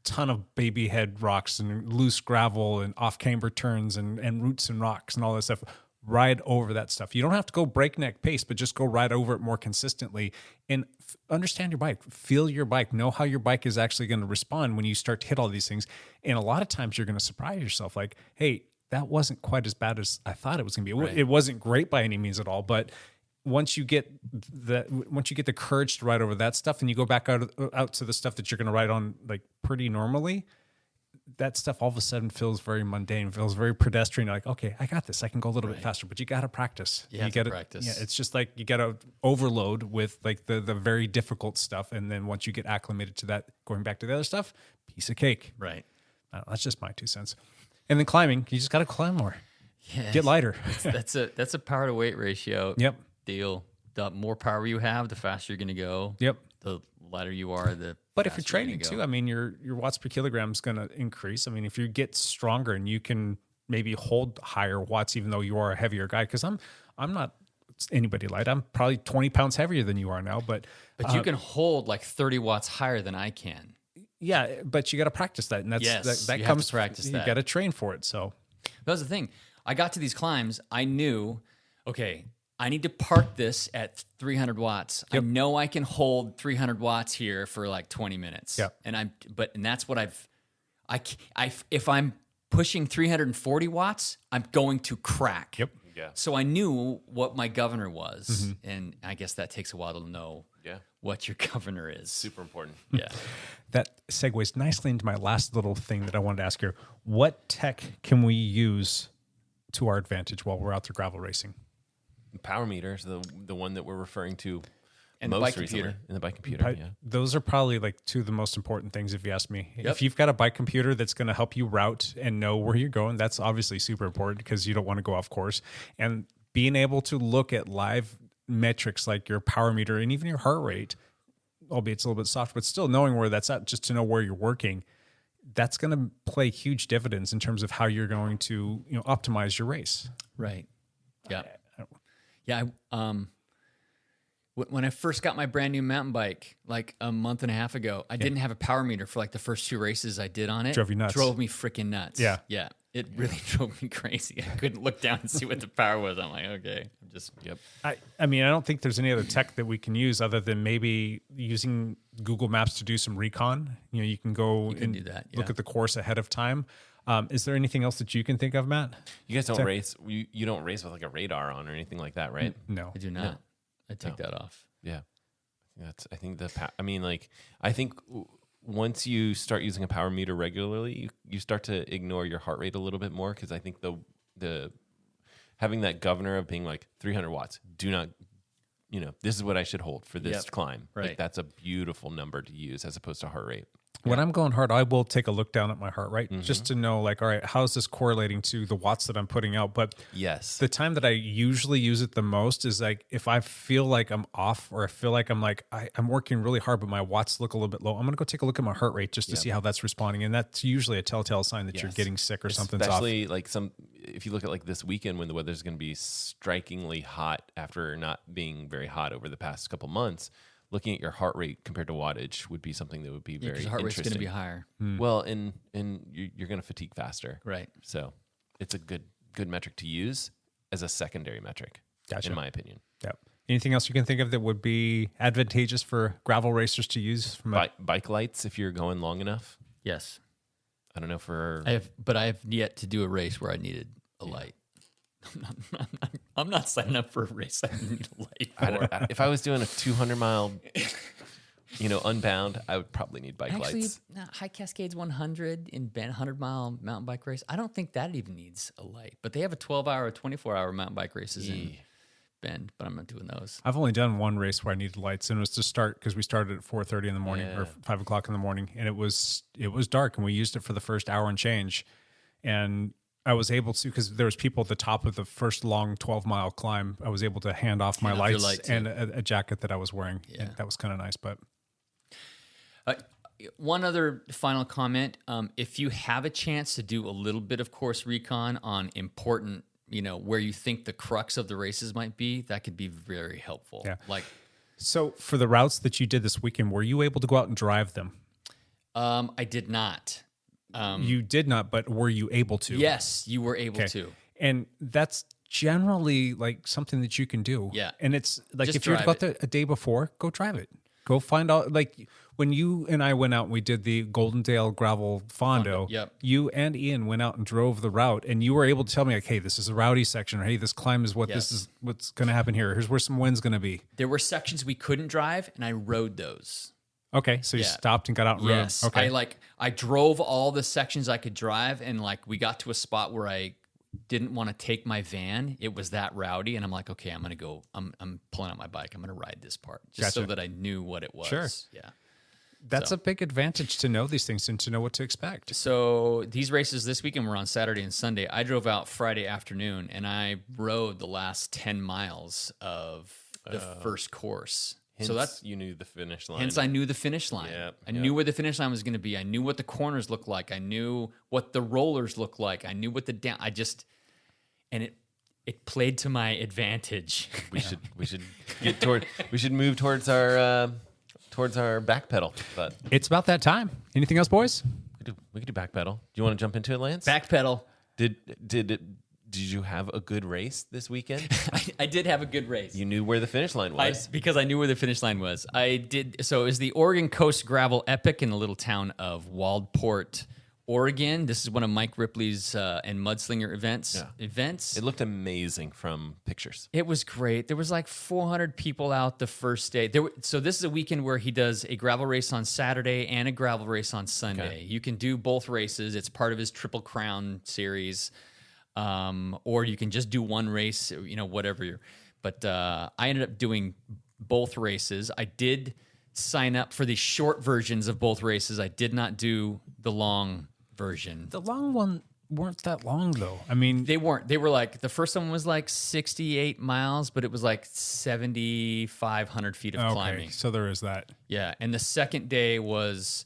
ton of baby head rocks and loose gravel and off camber turns and roots and rocks and all that stuff. Ride over that stuff. You don't have to go breakneck pace, but just go ride over it more consistently and understand your bike, feel your bike, know how your bike is actually going to respond when you start to hit all these things. And a lot of times you're going to surprise yourself like, hey, that wasn't quite as bad as I thought it was going to be. Right. It wasn't great by any means at all, but once you get the courage to ride over that stuff and you go back out to the stuff that you're going to ride on like pretty normally, that stuff all of a sudden feels very mundane, feels very pedestrian. Like, okay, I got this. I can go a little bit faster, but you got to practice. You have to practice. Yeah, it's just like you got to overload with like the very difficult stuff. And then once you get acclimated to that, going back to the other stuff, piece of cake. Right. That's just my 2 cents. And then climbing, you just got to climb more. Yeah. Get lighter. That's a power to weight ratio. Yep. Deal. The more power you have, the faster you're going to go. Yep. The lighter you are, the But if you're faster training gonna too, go. I mean, your watts per kilogram is going to increase. I mean, if you get stronger and you can maybe hold higher watts, even though you are a heavier guy, because I'm not anybody light. I'm probably 20 pounds heavier than you are now, but you can hold like 30 watts higher than I can. yeah, but you got to practice that, and that's Yes, that you have comes to practice You that. got to train for it. So That's the thing. I got to these climbs. I knew, okay, I need to park this at 300 watts. Yep. I know I can hold 300 watts here for like 20 minutes. Yep. And that's what if I'm pushing 340 watts, I'm going to crack. Yep. Yeah. So I knew what my governor was. And I guess that takes a while to know what your governor is. Super important. Yeah. that segues nicely into my last little thing that I wanted to ask here. What tech can we use to our advantage while we're out there gravel racing? Power meters, the one that we're referring to And the most bike recently. computer. And the bike computer, yeah. Those are probably like 2 of the most important things, if you ask me. Yep. If you've got a bike computer that's going to help you route and know where you're going, that's obviously super important because you don't want to go off course. And being able to look at live metrics like your power meter and even your heart rate, albeit it's a little bit soft, but still knowing where that's at, just to know where you're working, that's going to play huge dividends in terms of how you're going to optimize your race. Right. Yeah. Yeah. When I first got my brand new mountain bike, like a month and a half ago, I didn't have a power meter for like the first 2 races I did on it. Drove you nuts. Drove me freaking nuts. Yeah. Yeah. It really drove me crazy. I couldn't look down and see what the power was. I'm like, okay, I'm just, yep. I mean, I don't think there's any other tech that we can use other than maybe using Google Maps to do some recon. You can go can and do that, look yeah. at the course ahead of time. Is there anything else that you can think of, Matt? You guys don't race. You don't race with like a radar on or anything like that, right? No. I do not. No. I take that off. Yeah. I think I think once you start using a power meter regularly, you start to ignore your heart rate a little bit more because I think the having that governor of being like 300 watts, do not, this is what I should hold for this Yep. climb. Right. Like that's a beautiful number to use as opposed to heart rate. When I'm going hard, I will take a look down at my heart rate just to know, like, all right, how is this correlating to the watts that I'm putting out? But Yes. the time that I usually use it the most is like if I feel like I'm off or I feel like I'm like I'm working really hard, but my watts look a little bit low. I'm going to go take a look at my heart rate just to see how that's responding, and that's usually a telltale sign that you're Yes. getting sick or something's off. Especially like if you look at like this weekend when the weather's going to be strikingly hot after not being very hot over the past couple months, looking at your heart rate compared to wattage would be something that would be very Because heart rate's interesting. going to be higher. Well, and you're going to fatigue faster. Right. So it's a good metric to use as a secondary metric, Gotcha. in my opinion. Yep. Anything else you can think of that would be advantageous for gravel racers to use from a Bike lights if you're going long enough. Yes. I don't know for I have yet to do a race where I needed a light. I'm not signing up for a race I need a light for. if I was doing a 200-mile, unbound, I would probably need bike Actually, lights. High Cascades 100 in Bend, 100-mile mountain bike race. I don't think that even needs a light. But they have a 12-hour, 24-hour mountain bike races in Bend, but I'm not doing those. I've only done one race where I needed lights, and it was to start because we started at 4:30 in the morning or 5 o'clock in the morning, and it was dark, and we used it for the first hour and change, and I was able to, because there was people at the top of the first long 12-mile climb, I was able to hand off my Hand off your lights light, and a jacket that I was wearing. Yeah. And that was kind of nice, but One other final comment. If you have a chance to do a little bit of course recon on important where you think the crux of the races might be, that could be very helpful. Yeah. Like, So for the routes that you did this weekend, were you able to go out and drive them? I did not. You did not, but were you able to? Yes, you were able Okay. to. And that's generally like something that you can do. Yeah. And it's like Just if you were to go out drive there a day before, go drive it. Go find out. Like when you and I went out and we did the Goldendale Gravel Fondo, Yep. you and Ian went out and drove the route, and you were able to tell me like, hey, this is a rowdy section, or hey, this climb is what Yes. this is what's going to happen here. Here's where some wind's going to be. There were sections we couldn't drive, and I rode those. Okay, so you Yeah. stopped and got out and Yes. rode. Okay. I drove all the sections I could drive, and like we got to a spot where I didn't want to take my van. It was that rowdy, and I'm like, okay, I'm gonna go. I'm pulling out my bike. I'm gonna ride this part just so Gotcha. that I knew what it was. Sure. Yeah. That's So- a big advantage to know these things and to know what to expect. So these races this weekend were on Saturday and Sunday. I drove out Friday afternoon, and I rode the last 10 miles of the first course. Hence, So that's you knew the finish line. hence I knew the finish line. Yep, I knew where the finish line was going to be. I knew what the corners looked like. I knew what the rollers looked like. I knew what the down. And it played to my advantage. we should get toward. We should move towards our back pedal. But It's about that time. Anything else, boys? we could do back pedal. Do you want to jump into it, Lance? Backpedal. Did you have a good race this weekend? I did have a good race. You knew where the finish line was. Because I knew where the finish line was. I did. So it was the Oregon Coast Gravel Epic in the little town of Waldport, Oregon. This is one of Mike Ripley's and Mudslinger events. It looked amazing from pictures. It was great. There was like 400 people out the first day. So this is a weekend where he does a gravel race on Saturday and a gravel race on Sunday. Okay. You can do both races. It's part of his Triple Crown series. Or you can just do one race, whatever. But I ended up doing both races. I did sign up for the short versions of both races. I did not do the long version. The long one weren't that long though. I mean, They weren't. They were like, the first one was like 68 miles, but it was like 7,500 feet of climbing. so there is that. Yeah. And the second day was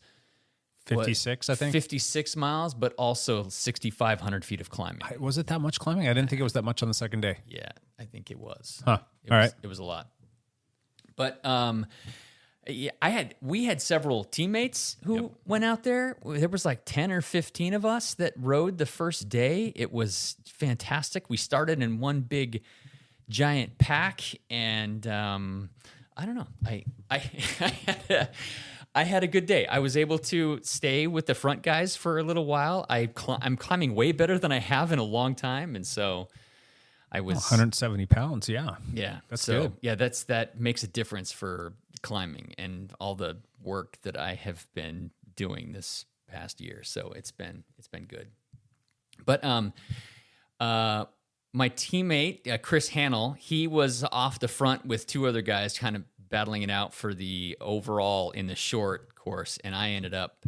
56, I think. 56 miles, but also 6,500 feet of climbing. Was it that much climbing? I didn't think it was that much on the second day. Yeah, I think it was. Huh. It All was, right. It was a lot. But yeah, we had several teammates who went out there. There was like 10 or 15 of us that rode the first day. It was fantastic. We started in one big giant pack, and I don't know. I had a good day. I was able to stay with the front guys for a little while. I'm climbing way better than I have in a long time, and so I was 170 pounds. Yeah. yeah, That's so, good. Yeah, that makes a difference for climbing and all the work that I have been doing this past year. So it's been good. But my teammate Chris Hannell, he was off the front with two other guys, kind of battling it out for the overall in the short course, and I ended up,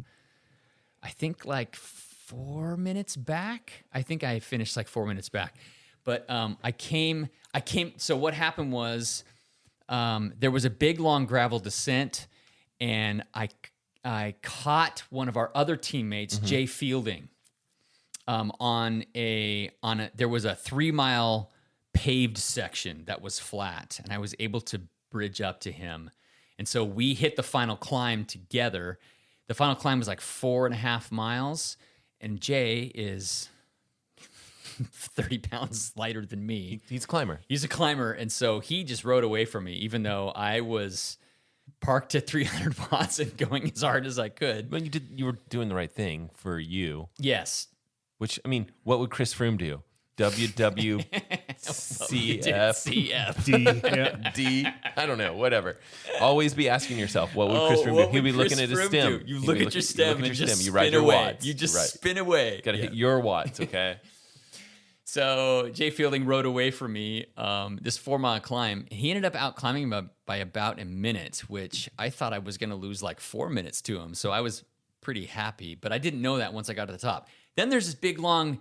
I think, like 4 minutes back. I think I finished like 4 minutes back. But I came. So what happened was there was a big long gravel descent, and I caught one of our other teammates, Jay Fielding, on a. There was a 3 mile paved section that was flat, and I was able to bridge up to him, and so we hit the final climb together. The final climb was like 4.5 miles, and Jay is 30 pounds lighter than me. He's a climber. He's a climber, and so he just rode away from me, even though I was parked at 300 watts and going as hard as I could. But you were doing the right thing for you. Yes. Which, I mean, what would Chris Froome do? WWCF CF. D. I don't know. Whatever. Always be asking yourself, what would Chris Froome do? He'll be looking at his stem. You look at your stem and just you ride spin your away. watts. You just Right. spin away. Got to hit your watts, okay? So Jay Fielding rode away from me this 4 mile climb. He ended up out climbing by about a minute, which I thought I was going to lose like 4 minutes to him. So I was pretty happy, but I didn't know that once I got to the top. Then there's this big long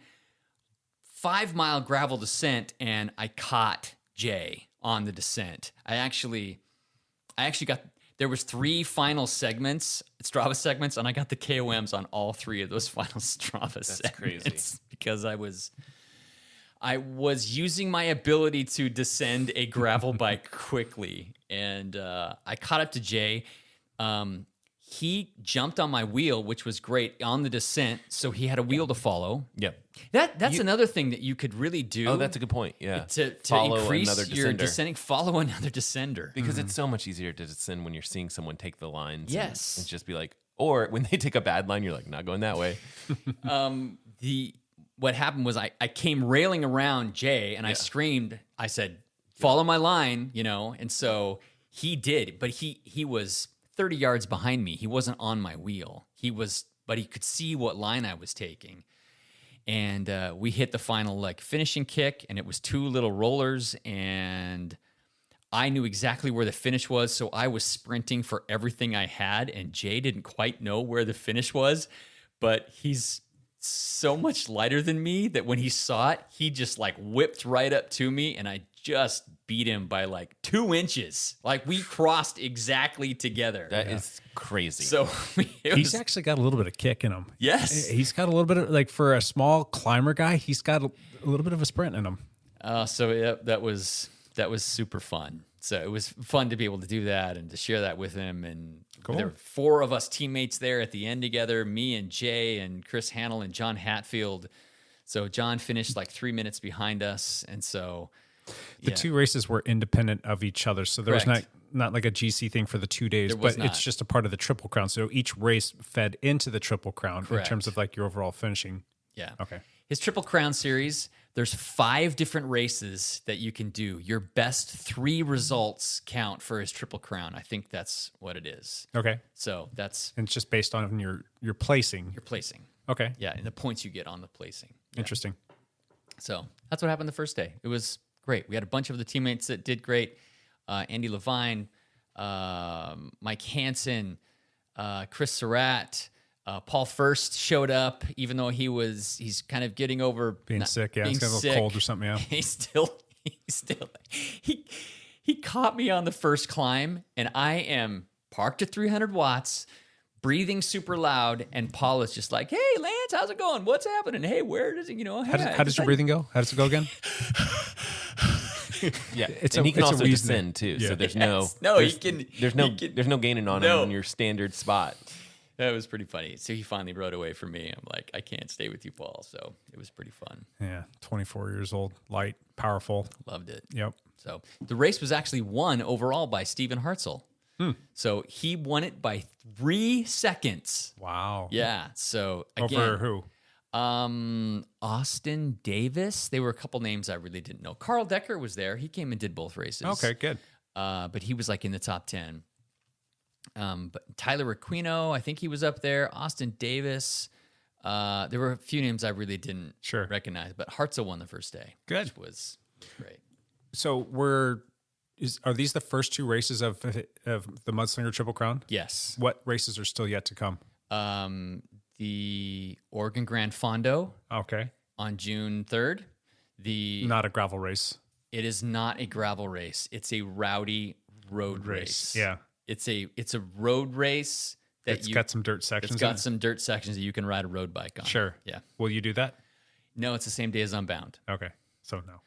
5 mile gravel descent, and I caught Jay on the descent. I actually got, there was 3 final segments, Strava segments, and I got the KOMs on all 3 of those final Strava segments. Crazy. Because I I was using my ability to descend a gravel bike quickly, and I caught up to Jay. He jumped on my wheel, which was great on the descent, so he had a wheel to follow. Yep. That's another thing that you could really do. Oh, that's a good point. Yeah. To Follow increase another your descender. descending, follow another descender. Because it's so much easier to descend when you're seeing someone take the lines. Yes. And just be like, or when they take a bad line, you're like, not going that way. What happened was I came railing around Jay and I screamed. I said, "Follow my line," and so he did. But he was 30 yards behind me. He wasn't on my wheel. But he could see what line I was taking. And we hit the final finishing kick, and it was 2 little rollers, and I knew exactly where the finish was, so I was sprinting for everything I had, and Jay didn't quite know where the finish was, but he's so much lighter than me that when he saw it, he just whipped right up to me, and I just beat him by 2 inches. We crossed exactly together. That is crazy. So He's actually got a little bit of kick in him. Yes. He's got a little bit of, for a small climber guy, he's got a little bit of a sprint in him. So yeah, that was super fun. So it was fun to be able to do that and to share that with him. And there were 4 of us teammates there at the end together, me and Jay and Chris Hannell and John Hatfield. So John finished 3 minutes behind us. And so the 2 races were independent of each other. So there was not like a GC thing for the 2 days, but it's just a part of the Triple Crown. So each race fed into the Triple Crown in terms of your overall finishing. Yeah. Okay. His Triple Crown series, there's 5 different races that you can do. Your best 3 results count for his Triple Crown. I think that's what it is. Okay. So and it's just based on your placing. your placing. Okay. Yeah, and the points you get on the placing. Interesting. So that's what happened the first day. It was great. We had a bunch of the teammates that did great. Andy Levine, Mike Hansen, Chris Surratt, Paul First showed up, even though he's kind of getting over Being sick. Yeah, he's got a little cold or something. Yeah. He caught me on the first climb, and I am parked at 300 watts, breathing super loud, and Paul is just like, "Hey, Lance, how's it going? What's happening? Hey, where does it, How does your breathing go? How does it go again? Yeah, It's and he can a also reasoning. descend too. Yeah. So there's there's no gaining on him in your standard spot. That was pretty funny. So he finally rode away from me. I'm like, I can't stay with you, Paul. So it was pretty fun. Yeah. 24 years old, light, powerful. Loved it. Yep. So the race was actually won overall by Steven Hartzell. So he won it by 3 seconds. Wow. Yeah. So again, Over who? Austin Davis. They were a couple names I really didn't know. Carl Decker was there. He came and did both races. Okay, good. But he was in the top 10. But Tyler Aquino, I think he was up there. Austin Davis. There were a few names I really didn't recognize, but Hartzell won the first day. Good. Which was great. So are these the first 2 races of the Mudslinger Triple Crown? Yes. What races are still yet to come? The Oregon Grand Fondo. Okay. On June 3rd. Not a gravel race. It is not a gravel race. It's a rowdy road race. Yeah. It's a road race that it's got some dirt sections. It's got some dirt sections that you can ride a road bike on. Sure. Yeah. Will you do that? No, it's the same day as Unbound. Okay. So no.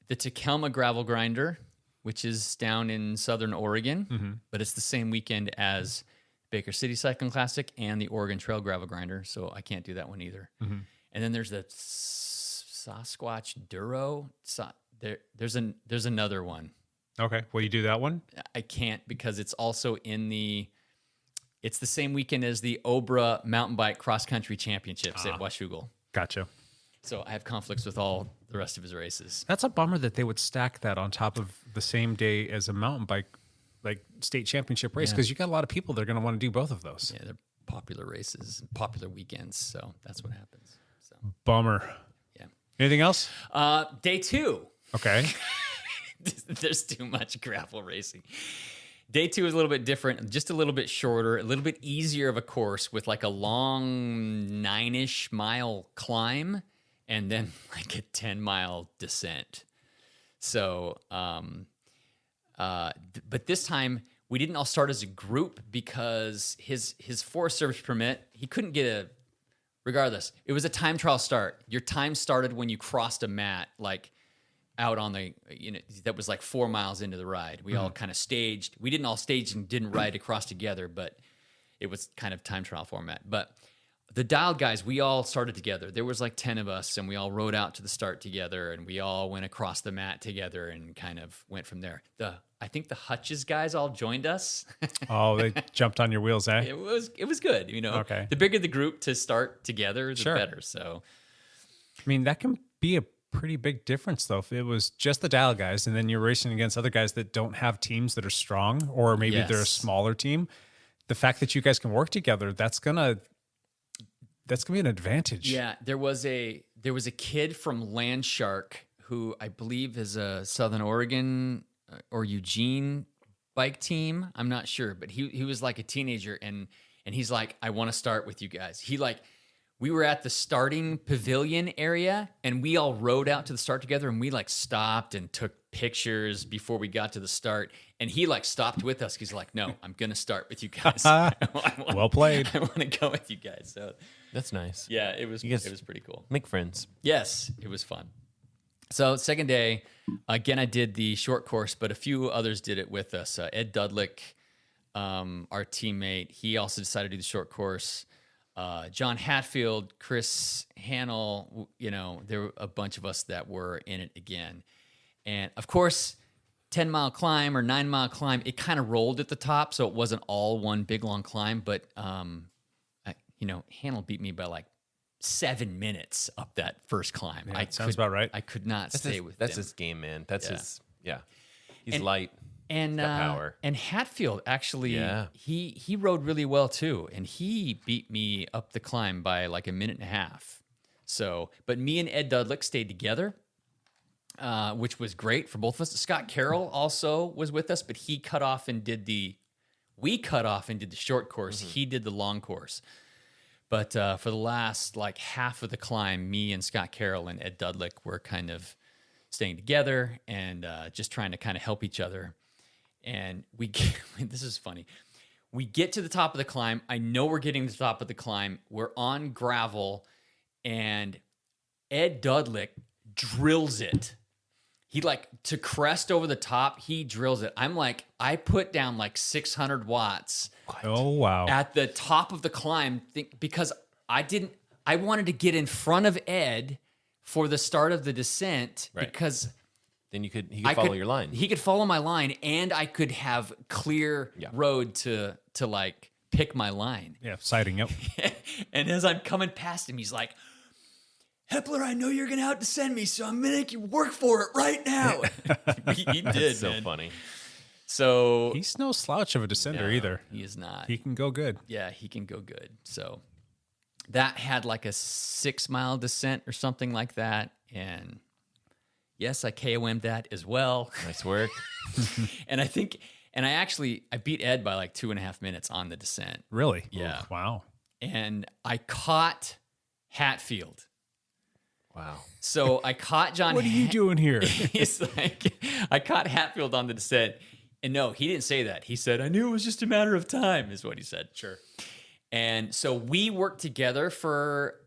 The Takelma Gravel Grinder, which is down in Southern Oregon, but it's the same weekend as Baker City Cycling Classic and the Oregon Trail Gravel Grinder, so I can't do that one either. And then there's the Sasquatch Duro. There's another one. Okay. Will you do that one? I can't because it's also it's the same weekend as the Obra Mountain Bike Cross Country Championships at Washougal. Gotcha. So I have conflicts with all the rest of his races. That's a bummer that they would stack that on top of the same day as a mountain bike state championship race, because you got a lot of people that are going to want to do both of those. Yeah, they're popular races, popular weekends, so that's what happens. So bummer. Yeah. Anything else? Day 2. Okay. There's too much gravel racing. Day 2 is a little bit different, just a little bit shorter, a little bit easier of a course with a long 9-ish mile climb and then a 10-mile descent. So, but this time we didn't all start as a group because his Forest Service permit, he couldn't get regardless, it was a time trial start. Your time started when you crossed a mat, like out on the, that was like 4 miles into the ride. We all kind of staged. We didn't all stage and didn't ride across together, but it was kind of time trial format. But the dialed guys, we all started together. There was like 10 of us, and we all rode out to the start together, and we all went across the mat together and kind of went from there. I think the Hutches guys all joined us. Oh, they jumped on your wheels, eh? It was good, Okay. The bigger the group to start together, the better. So, I mean, that can be a pretty big difference, though. If it was just the dial guys, and then you're racing against other guys that don't have teams that are strong, or maybe they're a smaller team, the fact that you guys can work together, that's gonna be an advantage. Yeah, there was a kid from Landshark who I believe is a Southern Oregon or Eugene bike team. I'm not sure, but he was like a teenager, and he's like, I want to start with you guys. We were at the starting pavilion area, and we all rode out to the start together, and we like stopped and took pictures before we got to the start. And he like stopped with us. He's like, no, I'm going to start with you guys. Well played. I want to go with you guys. So That's nice. yeah, it was pretty cool. Make friends. Yes, it was fun. So second day, again, I did the short course, but a few others did it with us. Ed Dudlick, our teammate, he also decided to do the short course. John Hatfield, Chris Hannell, there were a bunch of us that were in it again. And of course, 10-mile climb or 9-mile climb, it kind of rolled at the top, so it wasn't all one big long climb. But Hannell beat me by like 7 minutes up that first climb. Yeah, sounds about right. I could not stay with That's him. his game, man. That's his. Yeah, he's And- light. And got power. And Hatfield actually, Yeah. he rode really well too, and he beat me up the climb by like a minute and a half. So, but me and Ed Dudlick stayed together, which was great for both of us. Scott Carroll also was with us, but we cut off and did the short course. He did the long course. But for the last like half of the climb, me and Scott Carroll and Ed Dudlick were kind of staying together and just trying to kind of help each other. And this is funny. We get to the top of the climb. I know we're getting to the top of the climb. We're on gravel, and Ed Dudlick drills it. He to crest over the top, he drills it. I'm like, I put down like 600 watts. Oh, wow. At the top of the climb, because I wanted to get in front of Ed for the start of the descent, Right. because Then he could follow your line. he could follow my line, and I could have clear road to like pick my line. Yeah, sighting up. And as I'm coming past him, he's like, Hepler, I know you're going to out-descend me, so I'm going to make you work for it right now. he did, That's so man. funny. So He's no slouch of a descender either. he is not. He can go good. Yeah, he can go good. So that had like a 6-mile descent or something like that. And yes, I KOM'd that as well. Nice work. And I beat Ed by like 2.5 minutes on the descent. Really? Yeah. Ooh, wow. And I caught Hatfield. Wow. So I caught John. What are you doing here? He's like, I caught Hatfield on the descent. And no, he didn't say that. He said, I knew it was just a matter of time, is what he said. Sure. And so we worked together for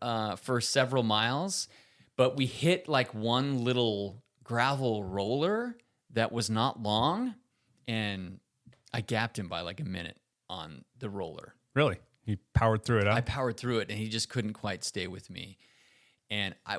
several miles, but we hit like one little gravel roller that was not long, and I gapped him by like a minute on the roller. Really? He powered through it, huh? I powered through it, and he just couldn't quite stay with me,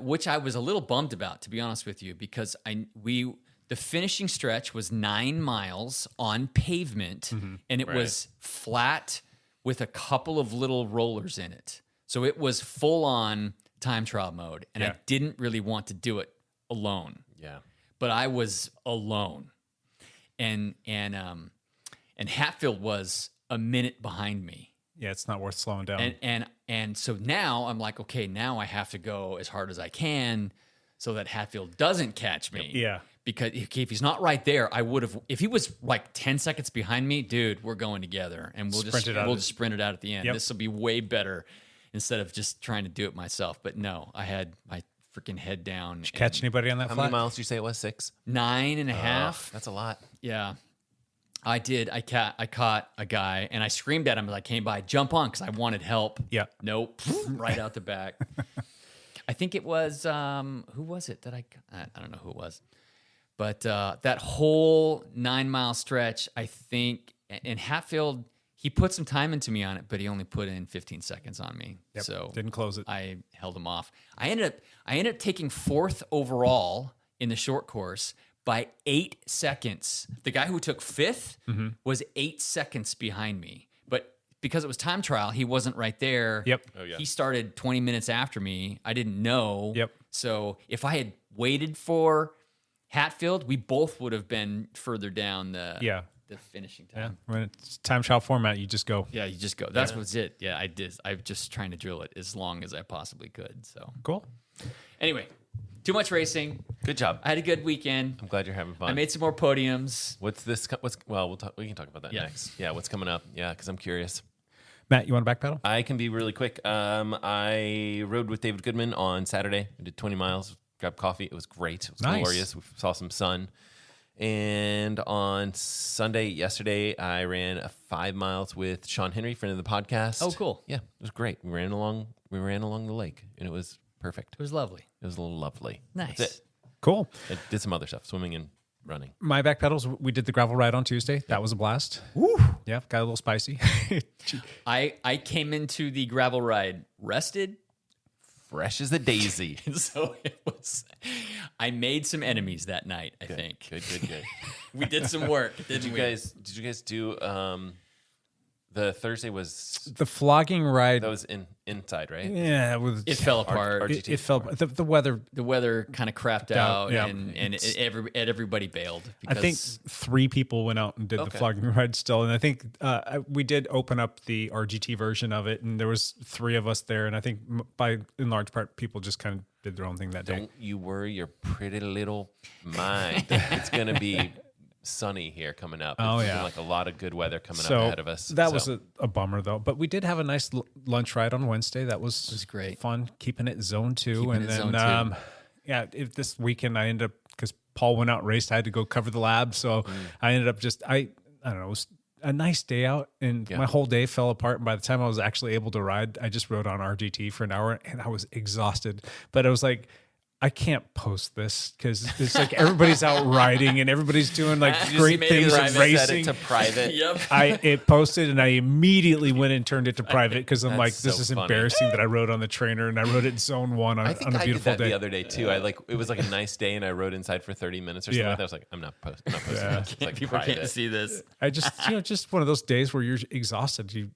which I was a little bummed about, to be honest with you, because the finishing stretch was 9 miles on pavement, and it was flat with a couple of little rollers in it. So it was full on time trial mode, and I didn't really want to do it alone. Yeah. But I was alone. And Hatfield was a minute behind me. Yeah, it's not worth slowing down. And so now I'm like, okay, now I have to go as hard as I can so that Hatfield doesn't catch me. Yeah. Because if he's not right there, I would have. If he was like 10 seconds behind me, dude, we're going together, and we'll just sprint it out at the end. Yep. This will be way better instead of just trying to do it myself. But no, I had my freaking head down. Did you catch anybody on that How flat? many miles did you say it was? 6? 9.5. That's a lot. Yeah. I did. I caught a guy and I screamed at him like, "Came by, jump on," because I wanted help. Yeah. Nope. Right out the back. I think it was who was it that I don't know who it was, but that whole 9-mile stretch, I think in Hatfield, he put some time into me on it, but he only put in 15 seconds on me. Yep. So Didn't close it. I held him off. I ended up taking 4th overall in the short course by 8 seconds. The guy who took 5th was 8 seconds behind me. But because it was time trial, he wasn't right there. Yep. Oh, yeah. He started 20 minutes after me. I didn't know. Yep. So if I had waited for Hatfield, we both would have been further down the finishing Yeah. time. When it's time trial format, you just go. Yeah, you just go. That's what's it. Yeah, I did. I'm just trying to drill it as long as I possibly could. So Cool. anyway, too much racing. Good job. I had a good weekend. I'm glad you're having fun. I made some more podiums. What's this? We can talk about that next. Yeah, what's coming up? Yeah, because I'm curious. Matt, you want to backpedal? I can be really quick. I rode with David Goodman on Saturday. We did 20 miles, grabbed coffee. It was great. It was Nice. glorious. We saw some sun. And on yesterday, I ran 5 miles with Sean Henry, friend of the podcast. Oh, cool. Yeah, it was great. We ran along the lake, and it was perfect. It was lovely. It was lovely. Nice. That's it. Cool. I did some other stuff, swimming and running. My backpedals, we did the gravel ride on Tuesday. That was a blast. Woo. Yeah, got a little spicy. I came into the gravel ride rested. Fresh as a daisy. So it was. I made some enemies that night. I think. Good. We did some work. Did you guys do? The Thursday was The flogging ride. that was inside, right? Yeah, It fell apart. RGT. it fell. The weather. The weather kind of crapped Down, out, yeah. and everybody bailed. I think Because 3 people went out and did the Okay. flogging ride still, and I think we did open up the RGT version of it, and there was 3 of us there, and I think by in large part people just kind of did their own thing that day. Don't you worry your pretty little mind. It's gonna be sunny here coming up. Oh, It's yeah. looking like a lot of good weather coming up So ahead of us. that So, was a bummer though, but we did have a nice lunch ride on Wednesday. That was great. fun, keeping it zone 2, Keeping and it then zone 2. this weekend I ended up because Paul went out and raced. I had to go cover the lab, so I ended up just I don't know. It was a nice day out, and my whole day fell apart. And by the time I was actually able to ride, I just rode on RGT for an hour, and I was exhausted. But I was like, I can't post this because it's like everybody's out riding and everybody's doing like great made it things and private, set it racing. to private. Yep. It posted and I immediately went and turned it to private because I'm like, this so is funny. embarrassing that I rode on the trainer and I rode it in zone 1 I think on a I did beautiful that day. the other day too. It was like a nice day, and I rode inside for 30 minutes or something Yeah. like that. I was like, I'm not posting this. It's like People private. can't see this. I just, just one of those days where you're exhausted.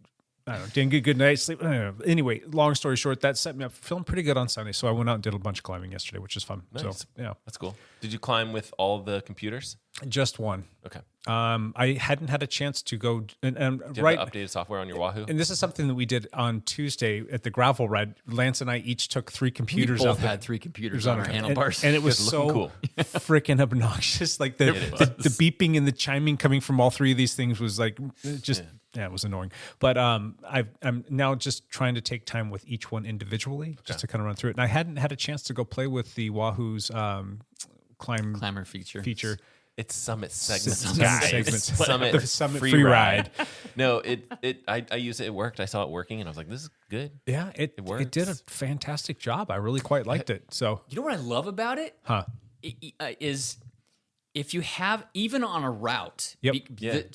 I don't know, didn't get a good night's sleep. I don't know. Anyway, long story short, that set me up feeling pretty good on Sunday. So I went out and did a bunch of climbing yesterday, which is fun. Nice. So yeah, That's cool. Did you climb with all the computers? just one. Okay. I hadn't had a chance to go and Do you right. have the updated software on your Wahoo? And this is something that we did on Tuesday at the gravel ride. Lance and I each took 3 We computers both out there. had 3 computers It was on our and- handlebars. and it was Just so looking cool. freaking obnoxious. Like the beeping and the chiming coming from all 3 of these things was like just it was annoying. But I'm now just trying to take time with each one individually, just to kind of run through it. And I hadn't had a chance to go play with the Wahoo's Climber feature. It's Summit segments. Summit guys. segments. Summit, The Summit free ride. No, I used it. It worked. I saw it working, and I was like, "This is good." Yeah, it did a works. fantastic job. I really quite liked it. So, You know what I love about it? Is if you have even on a route. Yep.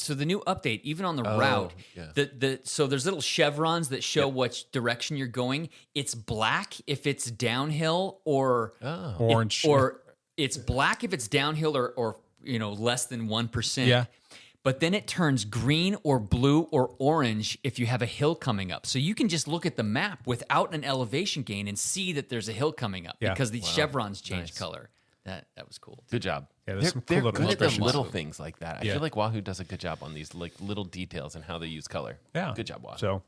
So the new update, even on the route, yeah. so there's little chevrons that show which direction you're going. It's black if it's downhill or orange. or it's black if it's downhill or less than 1%. Yeah. But then it turns green or blue or orange if you have a hill coming up. So you can just look at the map without an elevation gain and see that there's a hill coming up Yeah. because the chevrons change color. That was cool. Good job. Yeah, there's they're some cool they're little good at the expressions. little things like that. I Yeah. feel like Wahoo does a good job on these like little details and how they use color. Yeah. Good job, Wahoo. So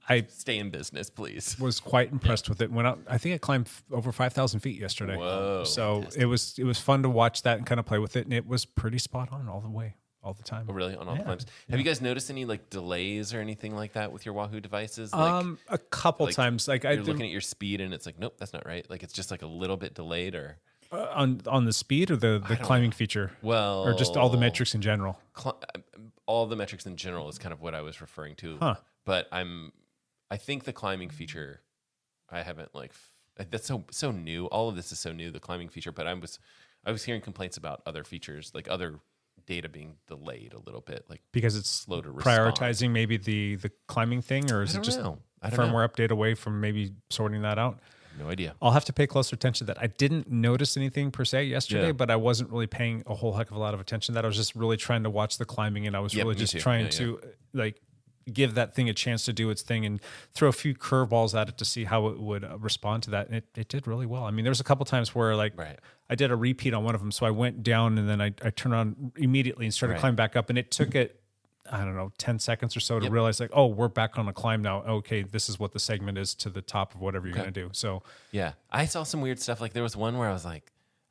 I Stay in business, please. was quite impressed with it. Went out. I think I climbed over 5,000 feet yesterday. Whoa. So it was fun to watch that and kind of play with it, and it was pretty spot on all the way, all the time. Oh, really? On all the climbs? Have you guys noticed any like delays or anything like that with your Wahoo devices? Like, A couple like, times, like I you're looking at your speed and it's like, nope, that's not right. Like it's just like a little bit delayed, or On the speed or the climbing feature? Well, or just all the metrics in general? All the metrics in general is kind of what I was referring to. Huh. But I think the climbing feature, I haven't like that's so new. All of this is so new, the climbing feature. But I was hearing complaints about other features, like other data being delayed a little bit, like because it's slow to respond. Prioritizing maybe the climbing thing, or is it just firmware update away from maybe sorting that out? No idea. I'll have to pay closer attention to that. I didn't notice anything per se yesterday, but I wasn't really paying a whole heck of a lot of attention to that. I was just really trying to watch the climbing, and I was really just trying to like give that thing a chance to do its thing and throw a few curveballs at it to see how it would respond to that. And it did really well. I mean, there was a couple times where like I did a repeat on one of them. So I went down and then I turned on immediately and started climbing back up, and it took it, I don't know, 10 seconds or so to realize like, oh, we're back on a climb now. Okay, this is what the segment is to the top of whatever you're going to do. So yeah, I saw some weird stuff. Like there was one where I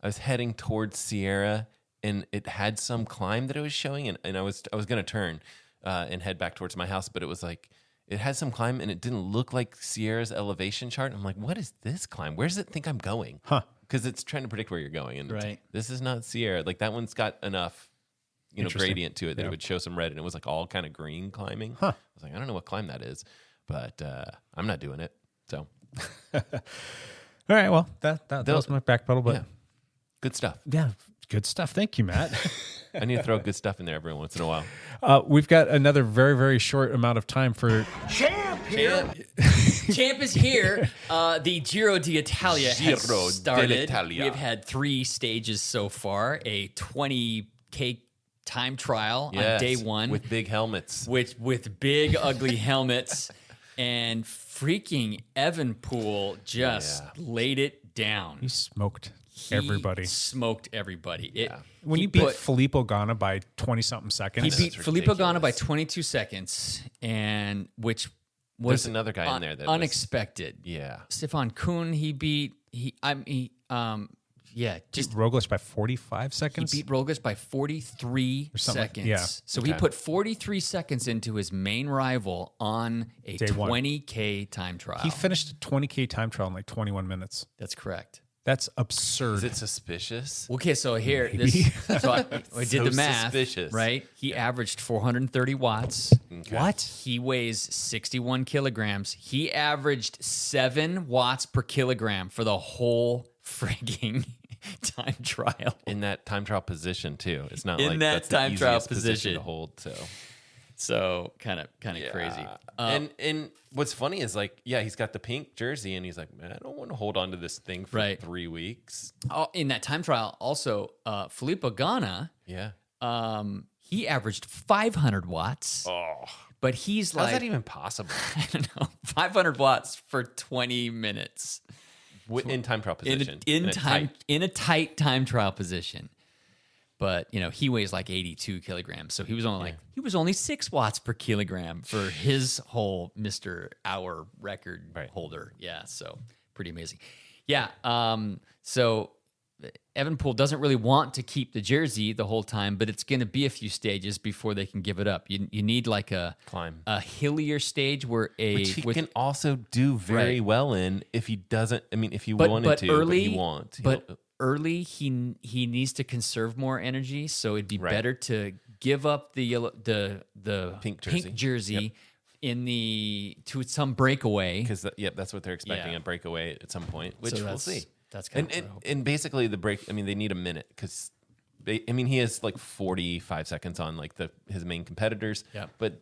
was heading towards Sierra, and it had some climb that it was showing, and I was going to turn and head back towards my house, but it was like it had some climb, and it didn't look like Sierra's elevation chart. I'm like, what is this climb? Where does it think I'm going? Because it's trying to predict where you're going, and this is not Sierra. Like that one's got enough gradient to it that it would show some red, and it was like all kind of green climbing. I was like, I don't know what climb that is, but I'm not doing it. So, all right, well, that was my back pedal, but good stuff. Yeah, good stuff. Thank you, Matt. I need to throw good stuff in there every once in a while. We've got another very, very short amount of time for Champ is here. The Giro d'Italia has started. We've had 3 stages so far. A 20K time trial on day 1 with big helmets, with big ugly helmets, and freaking Evenepoel just laid it down. He smoked everybody. When you beat Filippo Ganna by 20-something seconds. He beat Filippo Ganna by 22 seconds, and which was there's another guy in there that unexpected. Yeah, Stefan Kuhn. He beat Roglic by 45 seconds. He beat Roglic by 43 seconds. So he put 43 seconds into his main rival on a 20K time trial. He finished a 20K time trial in like 21 minutes. That's correct. That's absurd. Is it suspicious? Okay, so here, I did the math, suspicious. Right? He averaged 430 watts. Okay. What? He weighs 61 kilograms. He averaged 7 watts per kilogram for the whole frigging time trial. In that time trial position, too. It's not in like that that's time the trial position to hold, So kind of crazy. And what's funny is like, he's got the pink jersey, and he's like, man, I don't want to hold on to this thing for 3 weeks. In that time trial, also, Filippo Ganna, he averaged 500 watts. Oh, but he's how's that even possible? I don't know, 500 watts for 20 minutes in time trial position, in a tight time trial position. But he weighs like 82 kilograms, so he was only 6 watts per kilogram for his whole Mr. Hour record holder. Yeah, so pretty amazing. Yeah, so Evenepoel doesn't really want to keep the jersey the whole time, but it's going to be a few stages before they can give it up. You need like a hillier stage which he can also do very well in if he doesn't. I mean, if he wanted to, early, but he won't. Early, he needs to conserve more energy, so it'd be better to give up the pink jersey to some breakaway, because that's what they're expecting, a breakaway at some point, which we'll see. That's kind and basically the break. I mean, they need a minute because he has like 45 seconds on like his main competitors. Yeah, but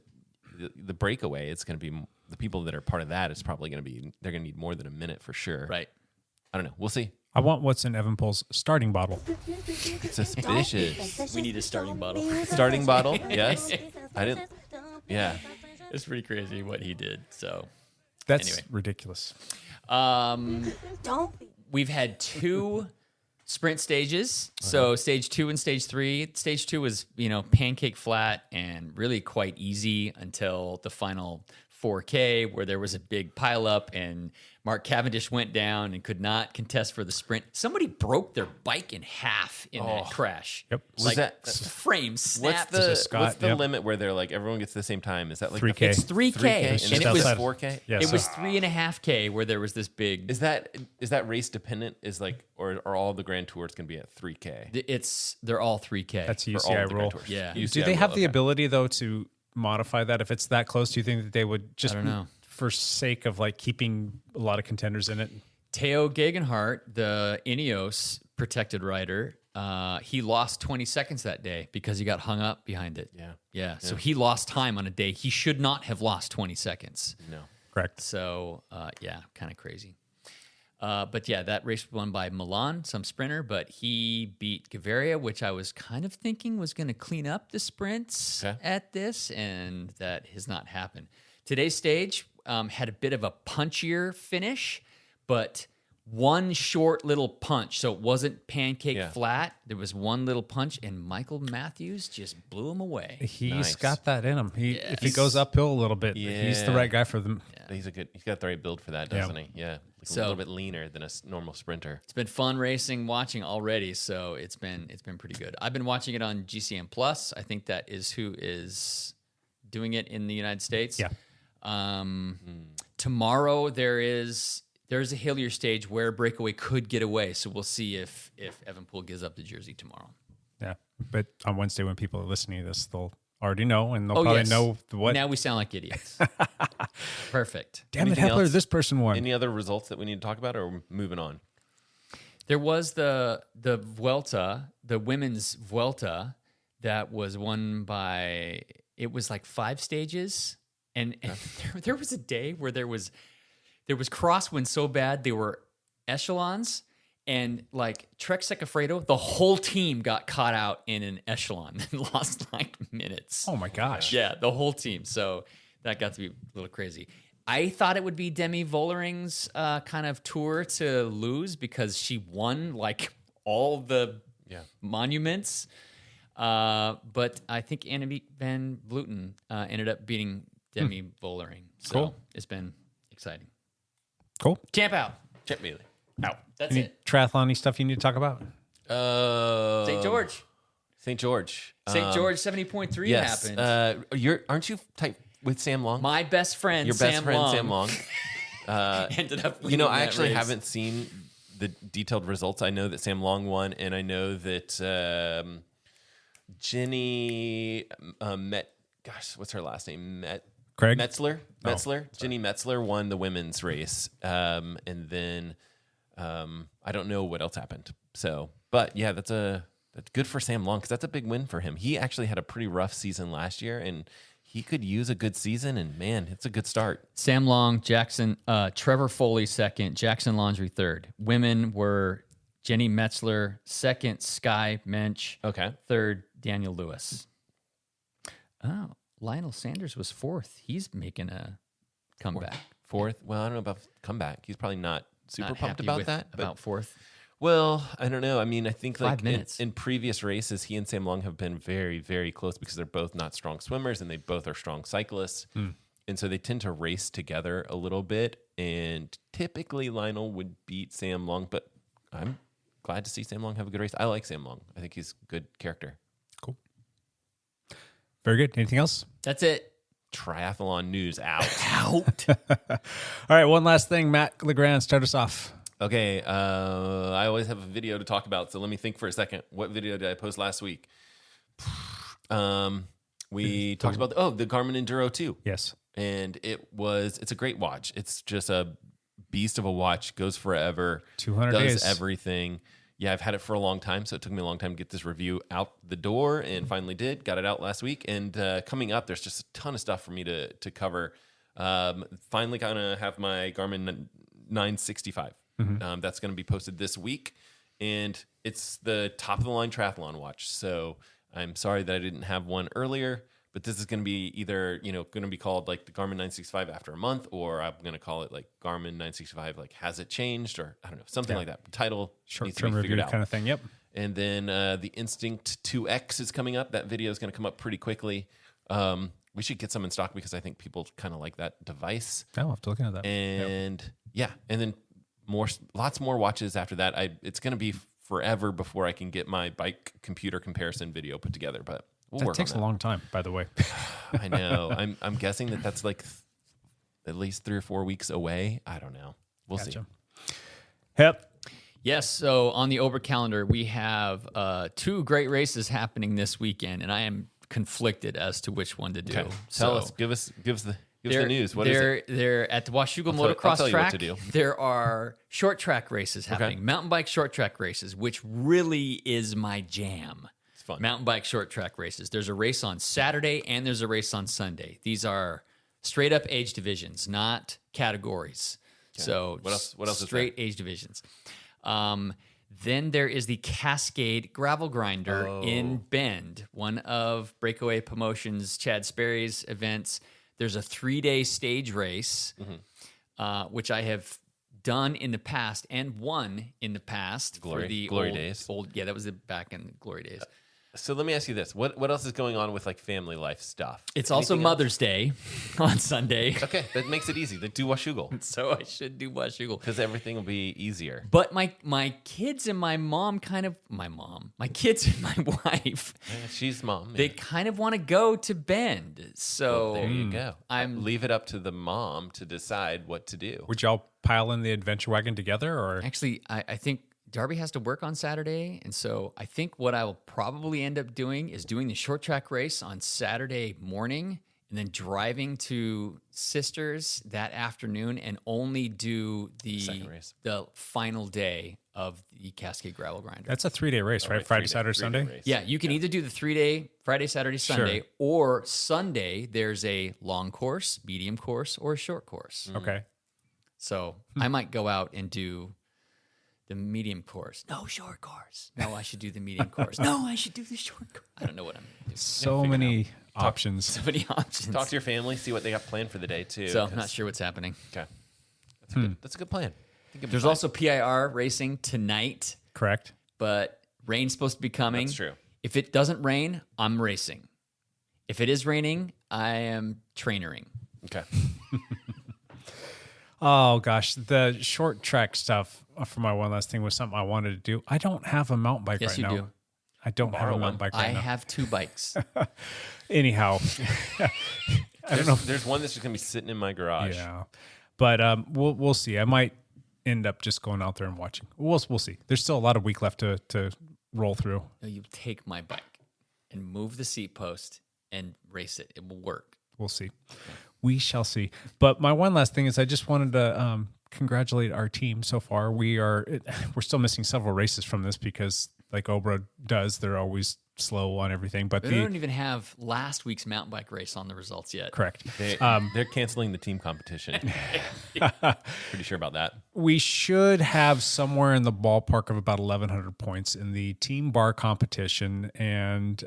the breakaway, it's going to be the people that are part of that. It's probably going to be they're going to need more than a minute for sure. Right. I don't know. We'll see. I want what's in Evenepoel's starting bottle. Suspicious. We need a starting bottle. Starting bottle? Yes. I didn't. Yeah. It's pretty crazy what he did. So that's ridiculous. We've had 2 sprint stages. So stage 2 and stage 3. Stage 2 was pancake flat and really quite easy until the final 4K where there was a big pileup and Mark Cavendish went down and could not contest for the sprint. Somebody broke their bike in half in that crash. Yep. Like that- frame snapped. What's the limit where they're like everyone gets the same time? Is that like 3K. It's 3K. And And it it was was 4K. Yeah, it so- was 3.5K where there was this big. Is that race dependent? Is like or are all the Grand Tours going to be at 3K? They're all 3K. That's a For all UCI of the rule. Grand Tours. Yeah. Do UCI they have rule, the okay. ability though to modify that if it's that close? Do you think that they would just, I don't know. for sake of like keeping a lot of contenders in it? Teo Gegenhardt, the Ineos protected rider, he lost 20 seconds that day because he got hung up behind it. Yeah. So he lost time on a day he should not have lost 20 seconds. No. Correct. So, kind of crazy. But yeah, that race was won by Milan, some sprinter, but he beat Gaviria, which I was kind of thinking was going to clean up the sprints at this, and that has not happened. Today's stage had a bit of a punchier finish, but one short little punch. So it wasn't pancake flat. There was one little punch, and Michael Matthews just blew him away. He's got that in him. If he goes uphill a little bit, he's the right guy for them. He's got the right build for that, doesn't he? Yeah. Like a little bit leaner than a normal sprinter. It's been fun watching already, so it's been pretty good. I've been watching it on GCN Plus. I think that is who is doing it in the United States. Yeah. Tomorrow there's a Hillier stage where Breakaway could get away, so we'll see if Evenepoel gives up the jersey tomorrow. Yeah. But on Wednesday when people are listening to this, they'll already know, and they'll probably know what. Now we sound like idiots. Perfect. Damn Anything it, Hepler, else? this person won. Any other results that we need to talk about, or are we moving on? There was the Vuelta, the women's Vuelta, that was won by, it was like 5 stages, and there was a day where there was crosswind so bad they were echelons, and like Trek Segafredo, the whole team got caught out in an echelon and lost like minutes. Oh my gosh. Yeah, the whole team. So that got to be a little crazy. I thought it would be Demi Vollering's kind of tour to lose because she won like all the monuments. But I think Annemiek van Vleuten ended up beating Demi Vollering. So Cool. It's been exciting. Cool. Camp out. Chip Bailey. Out. That's Any it. triathlon-y stuff you need to talk about? St. George. St. George. St. George 70.3 Yes. happened. Aren't you tight with Sam Long? My best friend, Your best friend, Sam Long. ended up I leading that actually race. haven't seen the detailed results. I know that Sam Long won, and I know that Jenny what's her last name? Craig? Metzler. Jenny Metzler won the women's race, and then I don't know what else happened. So, but yeah, that's good for Sam Long because that's a big win for him. He actually had a pretty rough season last year, and he could use a good season. And man, it's a good start. Sam Long, Trevor Foley second, Jackson Laundry third. Women were Jenny Metzler second, Sky Mensch. Okay. Third, Daniel Lewis. Oh, Lionel Sanders was fourth. He's making a comeback. Fourth. Well, I don't know about comeback. He's probably not super Not pumped happy about with- that. But about fourth. well, I don't know. I mean, I think 5 like minutes. in previous races, he and Sam Long have been very, very close because they're both not strong swimmers and they both are strong cyclists. And so they tend to race together a little bit. And typically Lionel would beat Sam Long, but I'm glad to see Sam Long have a good race. I like Sam Long. I think he's a good character. Cool. Very good. Anything else? That's it. Triathlon news out. All right. One last thing. Matt Legrand, start us off. Okay, I always have a video to talk about, so let me think for a second. What video did I post last week? We talked about the Garmin Enduro 2. Yes. And it's a great watch. It's just a beast of a watch, goes forever, 200 does days. everything. Yeah, I've had it for a long time, so it took me a long time to get this review out the door, and finally got it out last week. And coming up, there's just a ton of stuff for me to cover. Finally gonna have my Garmin 965. That's going to be posted this week, and it's the top of the line triathlon watch. So I'm sorry that I didn't have one earlier, but this is going to be either going to be called like the Garmin 965 after a month, or I'm going to call it like Garmin 965 like has it changed, or I don't know, something like that. The title needs to Short-term be review figured out. kind of thing. Yep. And then the Instinct 2X is coming up. That video is going to come up pretty quickly. We We should get some in stock because I think people kind of like that device. I'll have to look into that. And and then lots more watches after that. It's going to be forever before I can get my bike computer comparison video put together, but we'll work on that. Takes a long time, by the way. I know. I'm guessing that's like at least 3 or 4 weeks away. I don't know. We'll see. Yep. Yes, so on the Ober calendar, we have 2 great races happening this weekend, and I am conflicted as to which one to do. Okay. Tell us, give us the news. What is it? They're at the Washougal I'll Motocross tell you track. what to do. There are short track races happening, mountain bike short track races, which really is my jam. It's fun. Mountain bike short track races. There's a race on Saturday and there's a race on Sunday. These are straight up age divisions, not categories. Okay. So what else straight age divisions. Then there is the Cascade Gravel Grinder in Bend, one of Breakaway Promotions, Chad Sperry's events. There's a 3-day stage race, which I have done in the past and won in the past for the glory days. Yeah, that was back in the glory days. So let me ask you this: what else is going on with like family life stuff? It's also Mother's Day on Sunday. Okay, that makes it easy. Then do Washougal. So I should do Washougal because everything will be easier. But my kids and my mom my kids and my wife. She's mom. They kind of want to go to Bend. So there you go. Leave it up to the mom to decide what to do. Would y'all pile in the adventure wagon together, or actually, I think Darby has to work on Saturday, and so I think what I will probably end up doing is doing the short track race on Saturday morning and then driving to Sisters that afternoon and only do the final day of the Cascade Gravel Grinder. That's a 3-day race, right? Friday, Saturday, Sunday? Race. Yeah, you can either do the 3-day, Friday, Saturday, Sunday, or Sunday there's a long course, medium course, or a short course. Okay. So I might go out and do the medium course. No, short course. No, I should do the medium course. No, I should do the short course. I don't know what I'm going to do. So many options. So many options. Talk to your family, see what they got planned for the day, too. So I'm not sure what's happening. Okay. That's a good plan. There's also PIR racing tonight. Correct. But rain's supposed to be coming. That's true. If it doesn't rain, I'm racing. If it is raining, I am trainering. Okay. Oh, gosh. The short track stuff for my one last thing was something I wanted to do. I don't have a mountain bike right now. Yes, you do. I don't have a mountain bike right now. I have 2 bikes. Anyhow. I don't know. There's one that's just going to be sitting in my garage. Yeah. But we'll see. I might end up just going out there and watching. We'll see. There's still a lot of week left to roll through. No, you take my bike and move the seat post and race it. It will work. We'll see. We shall see. But my one last thing is I just wanted to congratulate our team so far. We're still missing several races from this because like Obra does, they're always slow on everything. But they don't even have last week's mountain bike race on the results yet. Correct. They're canceling the team competition. Pretty sure about that. We should have somewhere in the ballpark of about 1,100 points in the team bar competition. And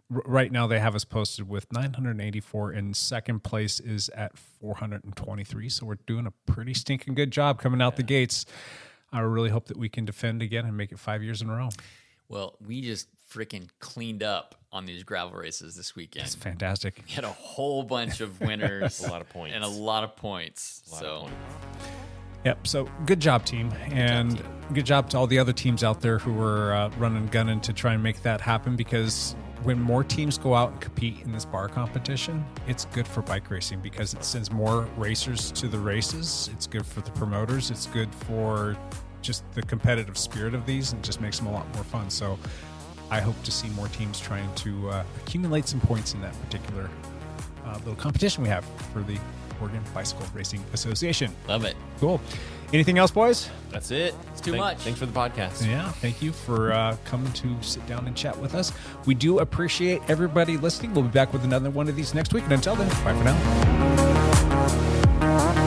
right now they have us posted with 984, and second place is at 423. So we're doing a pretty stinking good job coming out the gates. I really hope that we can defend again and make it 5 years in a row. Well, we just freaking cleaned up on these gravel races this weekend. That's fantastic. We had a whole bunch of winners. A lot of points. And a lot of points. Yep. So good job, team. And good job to all the other teams out there who are running, gunning to try and make that happen, because when more teams go out and compete in this bar competition, it's good for bike racing because it sends more racers to the races. It's good for the promoters. It's good for just the competitive spirit of these, and just makes them a lot more fun. So I hope to see more teams trying to accumulate some points in that particular little competition we have for the Oregon Bicycle Racing Association. Love it. Cool. Anything else, boys? That's it. It's too much. Thanks for the podcast. Yeah, thank you for coming to sit down and chat with us. We do appreciate everybody listening. We'll be back with another one of these next week. And until then, bye for now.